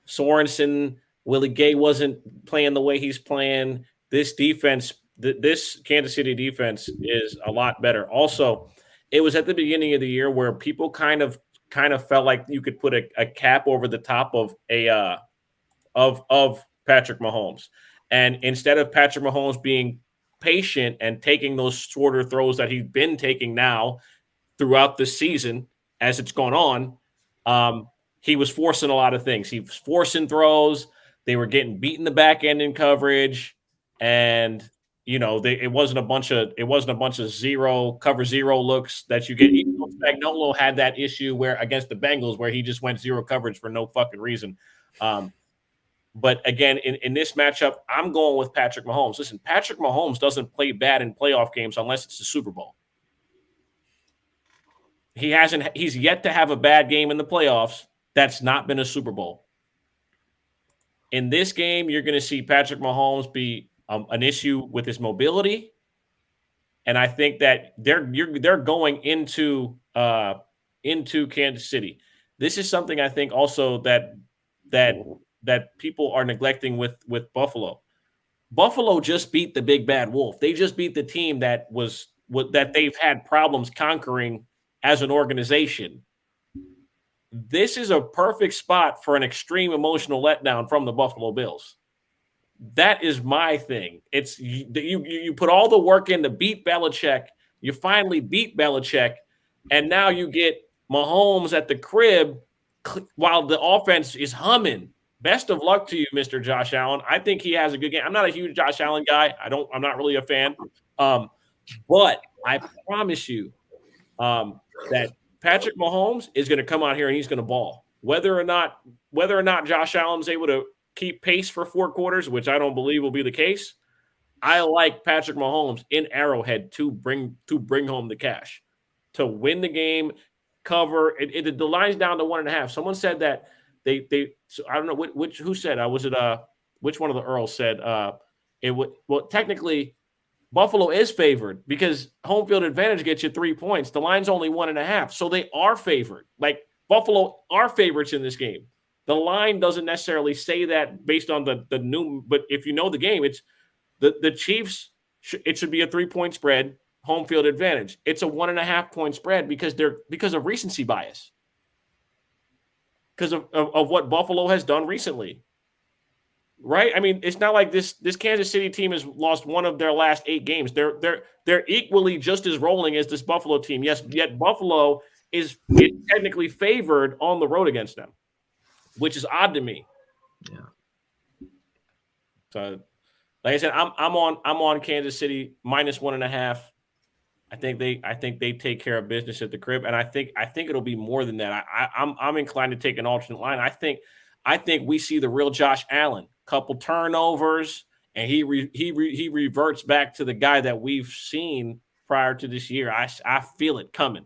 Sorensen, Willie Gay wasn't playing the way he's playing. This defense, this Kansas City defense is a lot better. Also, it was at the beginning of the year where people kind of felt like you could put a cap over the top of of Patrick Mahomes. And instead of Patrick Mahomes being patient and taking those shorter throws that he's been taking now throughout the season as it's gone on, he was forcing a lot of things. He was forcing throws. They were getting beat in the back end in coverage. And, it wasn't a bunch of cover zero looks that you get. Spagnuolo had that issue where against the Bengals where he just went zero coverage for no fucking reason. But again, in this matchup, I'm going with Patrick Mahomes. Listen, Patrick Mahomes doesn't play bad in playoff games unless it's the Super Bowl. He's yet to have a bad game in the playoffs that's not been a Super Bowl. In this game, you're going to see Patrick Mahomes be an issue with his mobility. And I think that they're going into Kansas City. This is something I think also that people are neglecting with Buffalo. Buffalo just beat the big bad wolf. They just beat the team that they've had problems conquering as an organization. This is a perfect spot for an extreme emotional letdown from the Buffalo Bills. That is my thing. It's you put all the work in to beat Belichick. You finally beat Belichick, and now you get Mahomes at the crib while the offense is humming. Best of luck to you, Mr. Josh Allen. I think he has a good game. I'm not a huge Josh Allen guy. I'm not really a fan. But I promise you that Patrick Mahomes is going to come out here and he's going to ball. Whether or not Josh Allen's able to keep pace for 4 quarters, which I don't believe will be the case, I like Patrick Mahomes in Arrowhead to bring home the cash, to win the game, cover. The line's down to 1.5. Someone said that they so I don't know who said was it which one of the Earls said technically Buffalo is favored because home field advantage gets you 3 points. The line's only 1.5, so they are favored. Like Buffalo are favorites in this game. The line doesn't necessarily say that based on the new, but if you know the game, it's the Chiefs. It should be a 3-point spread, home field advantage. It's a 1.5-point spread because of recency bias, because of what Buffalo has done recently. Right? I mean, it's not like this Kansas City team has lost one of their last 8 games. They're equally just as rolling as this Buffalo team. Yes, yet Buffalo is technically favored on the road against them, which is odd to me. Yeah. So, like I said, I'm on Kansas City -1.5. I think they take care of business at the crib, and I think it'll be more than that. I'm inclined to take an alternate line. I think we see the real Josh Allen. Couple turnovers, and he reverts back to the guy that we've seen prior to this year. I feel it coming.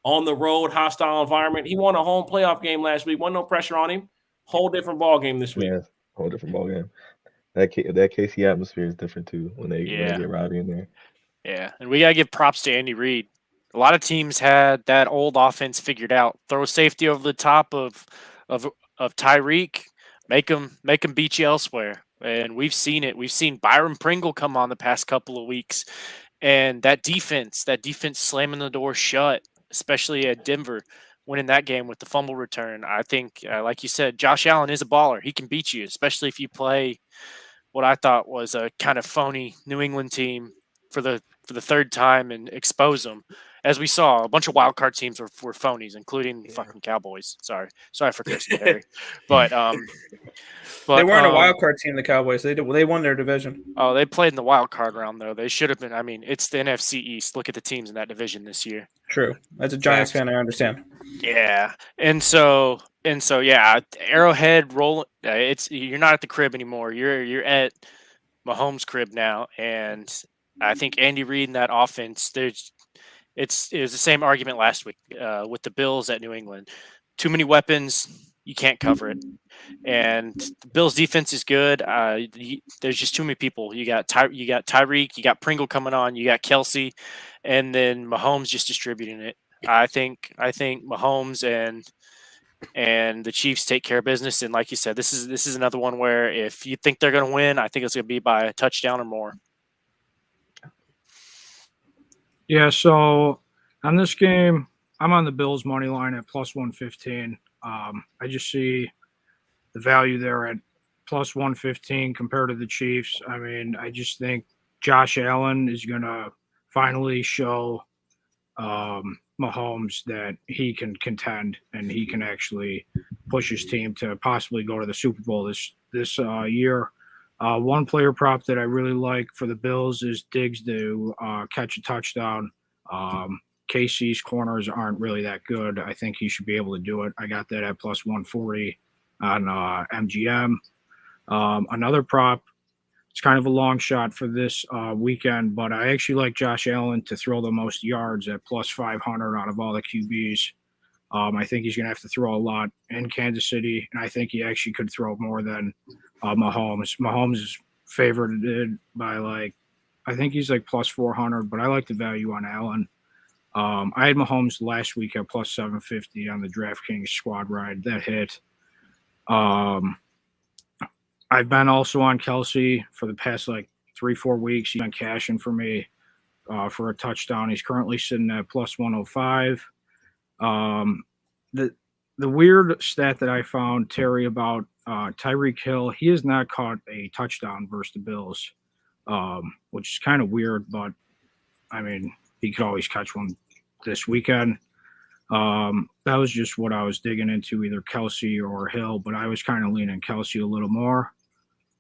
On the road, hostile environment. He won a home playoff game last week. Wasn't no pressure on him. Whole different ball game this week. Yeah, whole different ball game. That KC atmosphere is different too when they get rowdy in there. Yeah, and we gotta give props to Andy Reid. A lot of teams had that old offense figured out. Throw safety over the top of Tyreek. Make them beat you elsewhere. And we've seen it. We've seen Byron Pringle come on the past couple of weeks. And that defense slamming the door shut, especially at Denver, winning that game with the fumble return. I think, like you said, Josh Allen is a baller. He can beat you, especially if you play what I thought was a kind of phony New England team for the 3rd time and expose them. As we saw, a bunch of wild card teams were phonies, including fucking Cowboys. Sorry for cursing, Harry. But they weren't a wild card team. The Cowboys. They won their division. Oh, they played in the wild card round though. They should have been. I mean, it's the NFC East. Look at the teams in that division this year. True. As a Giants fan, I understand. Yeah, and so yeah, Arrowhead rolling. You're not at the crib anymore. You're at Mahomes' crib now, and I think Andy Reid and that offense. It was the same argument last week with the Bills at New England. Too many weapons, you can't cover it. And the Bills' defense is good. There's just too many people. You got Tyreek, you got Pringle coming on, you got Kelsey, and then Mahomes just distributing it. I think Mahomes and the Chiefs take care of business. And like you said, this is another one where if you think they're going to win, I think it's going to be by a touchdown or more. Yeah, so on this game, I'm on the Bills money line at +115. I just see the value there at +115 compared to the Chiefs. I mean, I just think Josh Allen is going to finally show Mahomes that he can contend and he can actually push his team to possibly go to the Super Bowl this year. One player prop that I really like for the Bills is Diggs to catch a touchdown. KC's corners aren't really that good. I think he should be able to do it. I got that at +140 on MGM. Another prop, it's kind of a long shot for this weekend, but I actually like Josh Allen to throw the most yards at +500 out of all the QBs. I think he's going to have to throw a lot in Kansas City, and I think he actually could throw more than Mahomes. Mahomes is favored by I think he's +400, but I like the value on Allen. I had Mahomes last week at +750 on the DraftKings squad ride. That hit. I've been also on Kelsey for the past 3-4 weeks. He's been cashing for me for a touchdown. He's currently sitting at +105. The weird stat that I found, Terry, about Tyreek Hill, he has not caught a touchdown versus the Bills, which is kind of weird, but I mean, he could always catch one this weekend. That was just what I was digging into, either Kelsey or Hill, but I was kind of leaning Kelsey a little more.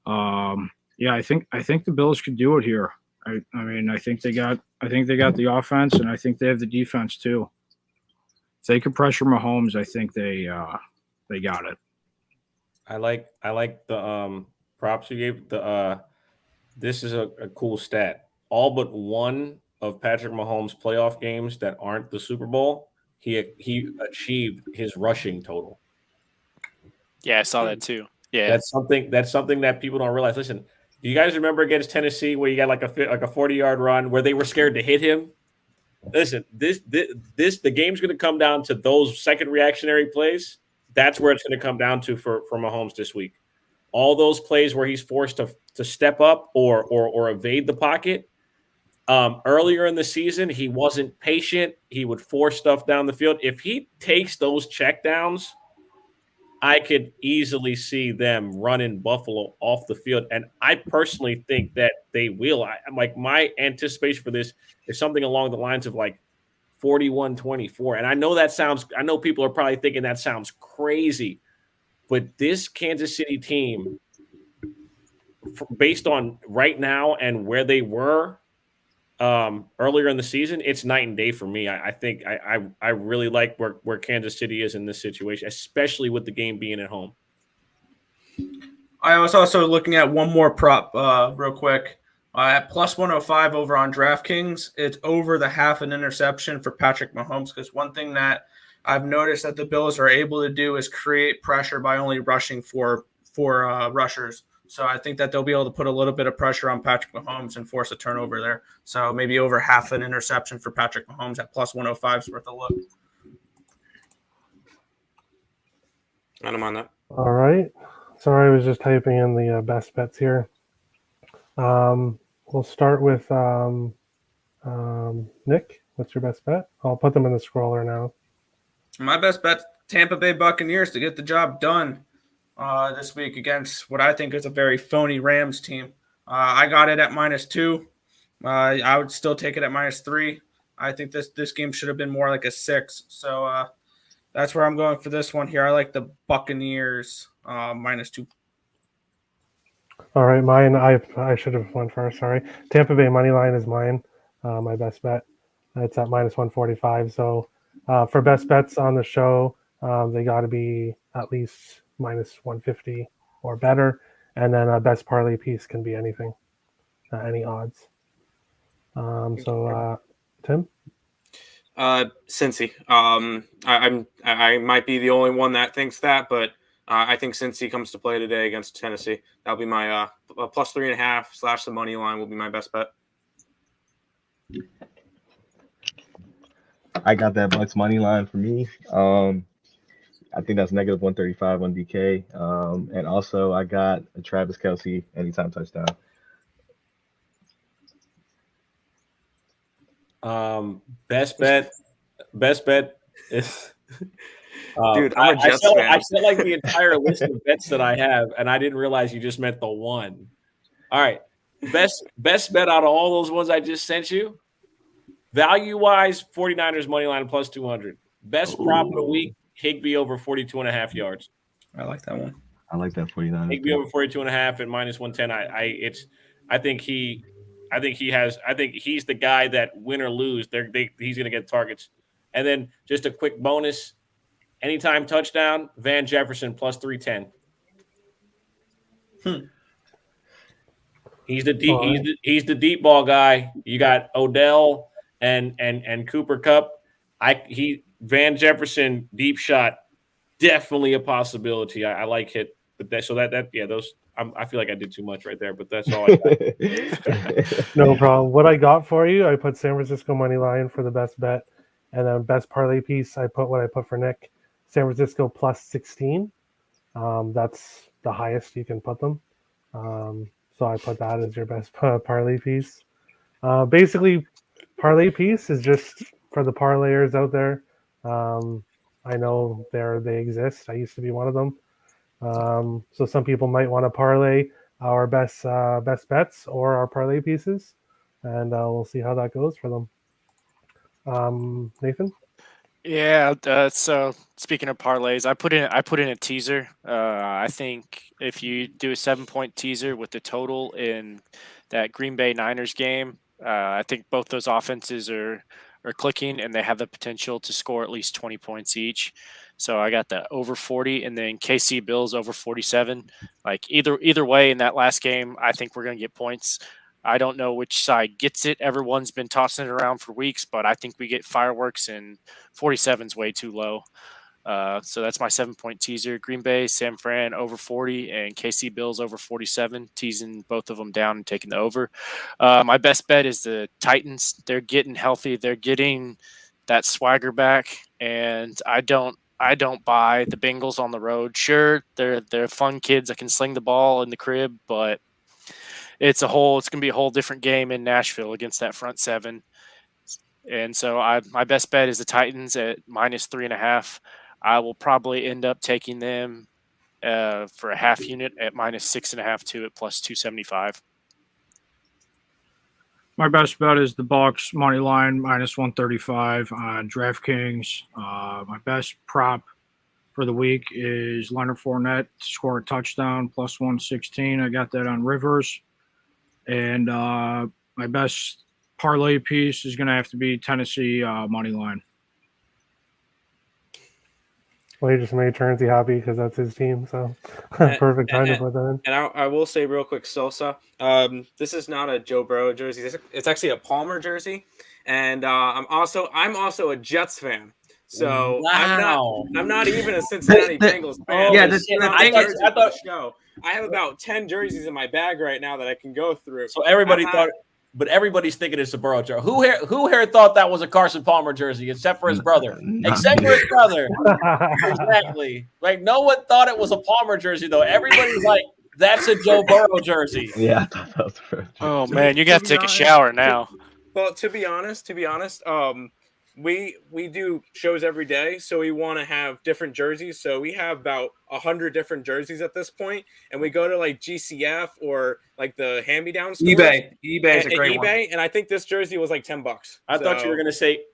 Yeah, I think the Bills could do it here. I mean, I think they got the offense, and I think they have the defense too. if they can pressure Mahomes, I think they got it. I like the props you gave. This is a cool stat. All but one of Patrick Mahomes' playoff games that aren't the Super Bowl, he achieved his rushing total. Yeah, I saw that too. Yeah, That's something that people don't realize. Listen, do you guys remember against Tennessee where you got like a 40-yard run where they were scared to hit him? Listen, the game's going to come down to those second reactionary plays. That's where it's going to come down to for Mahomes this week. All those plays where he's forced to step up or evade the pocket. Earlier in the season, he wasn't patient. He would force stuff down the field. If he takes those checkdowns, I could easily see them running Buffalo off the field. And I personally think that they will. I'm like, my anticipation for this is something along the lines of like 41-24. And I know people are probably thinking that sounds crazy, but this Kansas City team, based on right now and where they were earlier in the season, it's night and day for me. I think I really like where Kansas City is in this situation, especially with the game being at home. I was also looking at one more prop real quick. At plus 105 over on DraftKings, it's over the half an interception for Patrick Mahomes, because one thing that I've noticed that the Bills are able to do is create pressure by only rushing for rushers. So I think that they'll be able to put a little bit of pressure on Patrick Mahomes and force a turnover there. So maybe over half an interception for Patrick Mahomes at plus 105 is worth a look. I'm on that. All right. Sorry, I was just typing in the best bets here. We'll start with Nick. What's your best bet? I'll put them in the scroller now. My best bet, Tampa Bay Buccaneers to get the job done this week against what I think is a very phony Rams team. I got it at -2. I would still take it at -3. I think this game should have been more like a 6. So that's where I'm going for this one here. I like the Buccaneers -2. All right, mine. I should have went first. Sorry. Tampa Bay money line is mine. My best bet. It's at -145. So for best bets on the show, they got to be at least -150 or better, and then a best parlay piece can be anything, any odds. So Tim. Cincy. I might be the only one that thinks that, but I think Cincy comes to play today against Tennessee. That'll be my plus 3.5 / the money line will be my best bet. I got that Bucks money line for me. I think that's -135 on DK. And also I got a Travis Kelce anytime touchdown. Best bet is Dude, I'm a Jets fan. I said like the entire list of bets that I have, and I didn't realize you just meant the one. All right. Best bet out of all those ones I just sent you. Value-wise, 49ers money line plus 200. Best prop of the week, Higbee over 42.5 yards. I like that one. I like that 49ers. Higbee over 42.5 at -110. I think he's the guy that win or lose, he's going to get targets. And then just a quick bonus, anytime touchdown, Van Jefferson plus 310. He's the deep ball guy. You got Odell and Cooper Kupp. Van Jefferson deep shot, definitely a possibility. I like it, but those. I feel like I did too much right there, but that's all I got. No problem. What I got for you, I put San Francisco money line for the best bet, and then best parlay piece, I put what I put for Nick, San Francisco plus 16. That's the highest you can put them. So I put that as your best parlay piece. Basically, parlay piece is just for the parlayers out there. I know they exist. I used to be one of them. So some people might want to parlay our best bets or our parlay pieces, and we'll see how that goes for them. Nathan? Yeah. So speaking of parlays, I put in a teaser. I think if you do a 7-point teaser with the total in that Green Bay Niners game, I think both those offenses are or clicking, and they have the potential to score at least 20 points each. So I got the over 40, and then KC Bills over 47. Like either way in that last game, I think we're going to get points. I don't know which side gets it. Everyone's been tossing it around for weeks, but I think we get fireworks, and 47 is way too low. So that's my 7-point teaser. Green Bay, San Fran over 40, and KC Bills over 47, teasing both of them down and taking the over. My best bet is the Titans. They're getting healthy. They're getting that swagger back, and I don't buy the Bengals on the road. Sure, they're fun kids that can sling the ball in the crib, but it's going to be a whole different game in Nashville against that front seven. And so my best bet is the Titans at -3.5. I will probably end up taking them for a half unit at -6.5 too at +275. My best bet is the Bucks money line -135 on DraftKings. My best prop for the week is Leonard Fournette to score a touchdown +116. I got that on Rivers. And my best parlay piece is going to have to be Tennessee money line. Well, he just made Turnsy happy because that's his team, so perfect time to put that in. And I will say real quick, Sosa, this is not a Joe Burrow jersey. It's actually a Palmer jersey, and I'm also a Jets fan. So wow. I'm not even a Cincinnati Bengals fan. Yeah, I thought I have about 10 jerseys in my bag right now that I can go through. So everybody thought. But everybody's thinking it's a Burrow jersey. Who here thought that was a Carson Palmer jersey, except for his brother? Except for his brother. Exactly. Like, no one thought it was a Palmer jersey, though. Everybody's like, that's a Joe Burrow jersey. Yeah, I thought that was the first. Oh, man, you got to take a shower now. Well, to be honest, we do shows every day, so we want to have different jerseys. So we have about 100 different jerseys at this point, and we go to like GCF or like the hand-me-down stores. eBay is a great one. And I think this jersey was like $10. I thought you were gonna say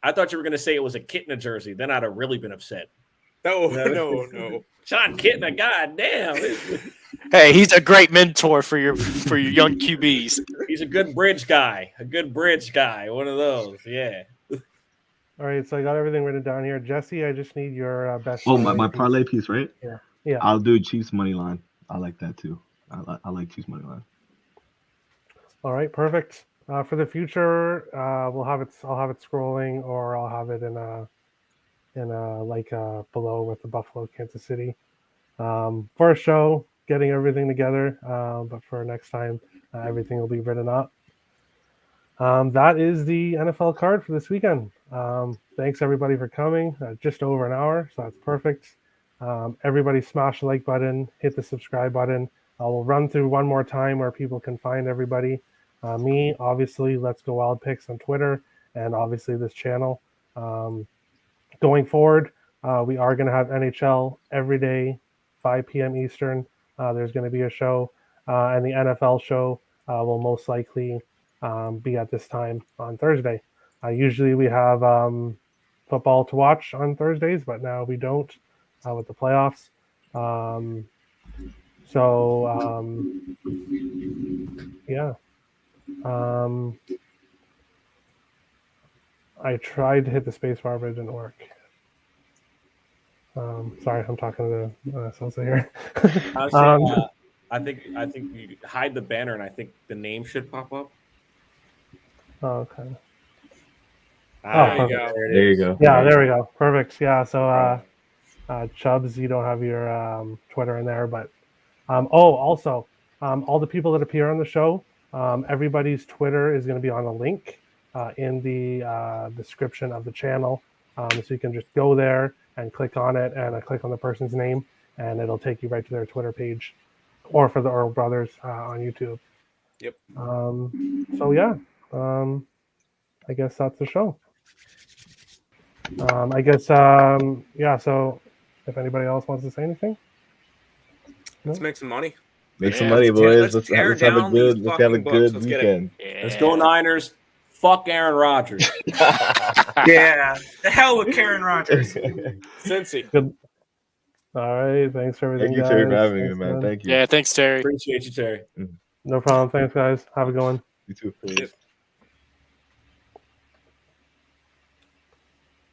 it was a Kitna jersey. Then I'd have really been upset. No. John Kitna, goddamn. Hey, he's a great mentor for your young QBs. He's a good bridge guy. One of those. Yeah. All right, so I got everything written down here. Jesse, I just need your best. Oh, my parlay piece, right? Yeah. I'll do Chiefs money line. I like that too. I like Chiefs money line. All right, perfect. For the future, I'll have it scrolling, or I'll have it in below with the Buffalo, Kansas City. First show, getting everything together, but for next time, everything will be written up. That is the NFL card for this weekend. Thanks everybody for coming. Just over an hour, so that's perfect. Everybody smash the like button, hit the subscribe button. We'll run through one more time where people can find everybody. Me, obviously, Let's Go Wild Picks on Twitter, and obviously this channel. Going forward, we are going to have NHL every day, 5 p.m. Eastern. There's going to be a show, and the NFL show will most likely be at this time on Thursday. Usually we have football to watch on Thursdays, but now we don't with the playoffs. I tried to hit the space bar, but it didn't work. Sorry, I'm talking to Sosa here. I think you hide the banner, and I think the name should pop up. Okay. There you go. Yeah, there we go. Perfect. Yeah, so Chubbz, you don't have your Twitter in there, but also all the people that appear on the show, everybody's Twitter is going to be on a link in the description of the channel, so you can just go there and click on it and click on the person's name, and it'll take you right to their Twitter page, or for the Earl Brothers on YouTube. Yep. So yeah, I guess that's the show. So if anybody else wants to say anything, let's make some money. Make some money, boys. Let's have a good Let's weekend. Let's go Niners. Fuck Aaron Rodgers. Yeah. The hell with Aaron Rodgers. Cincy. good. All right, thanks for everything. Thank you, Terry, for having me, man. Thank you. Yeah, thanks, Terry. Appreciate you, Terry. No problem. Thanks, guys. Have a good one. You too. Yep.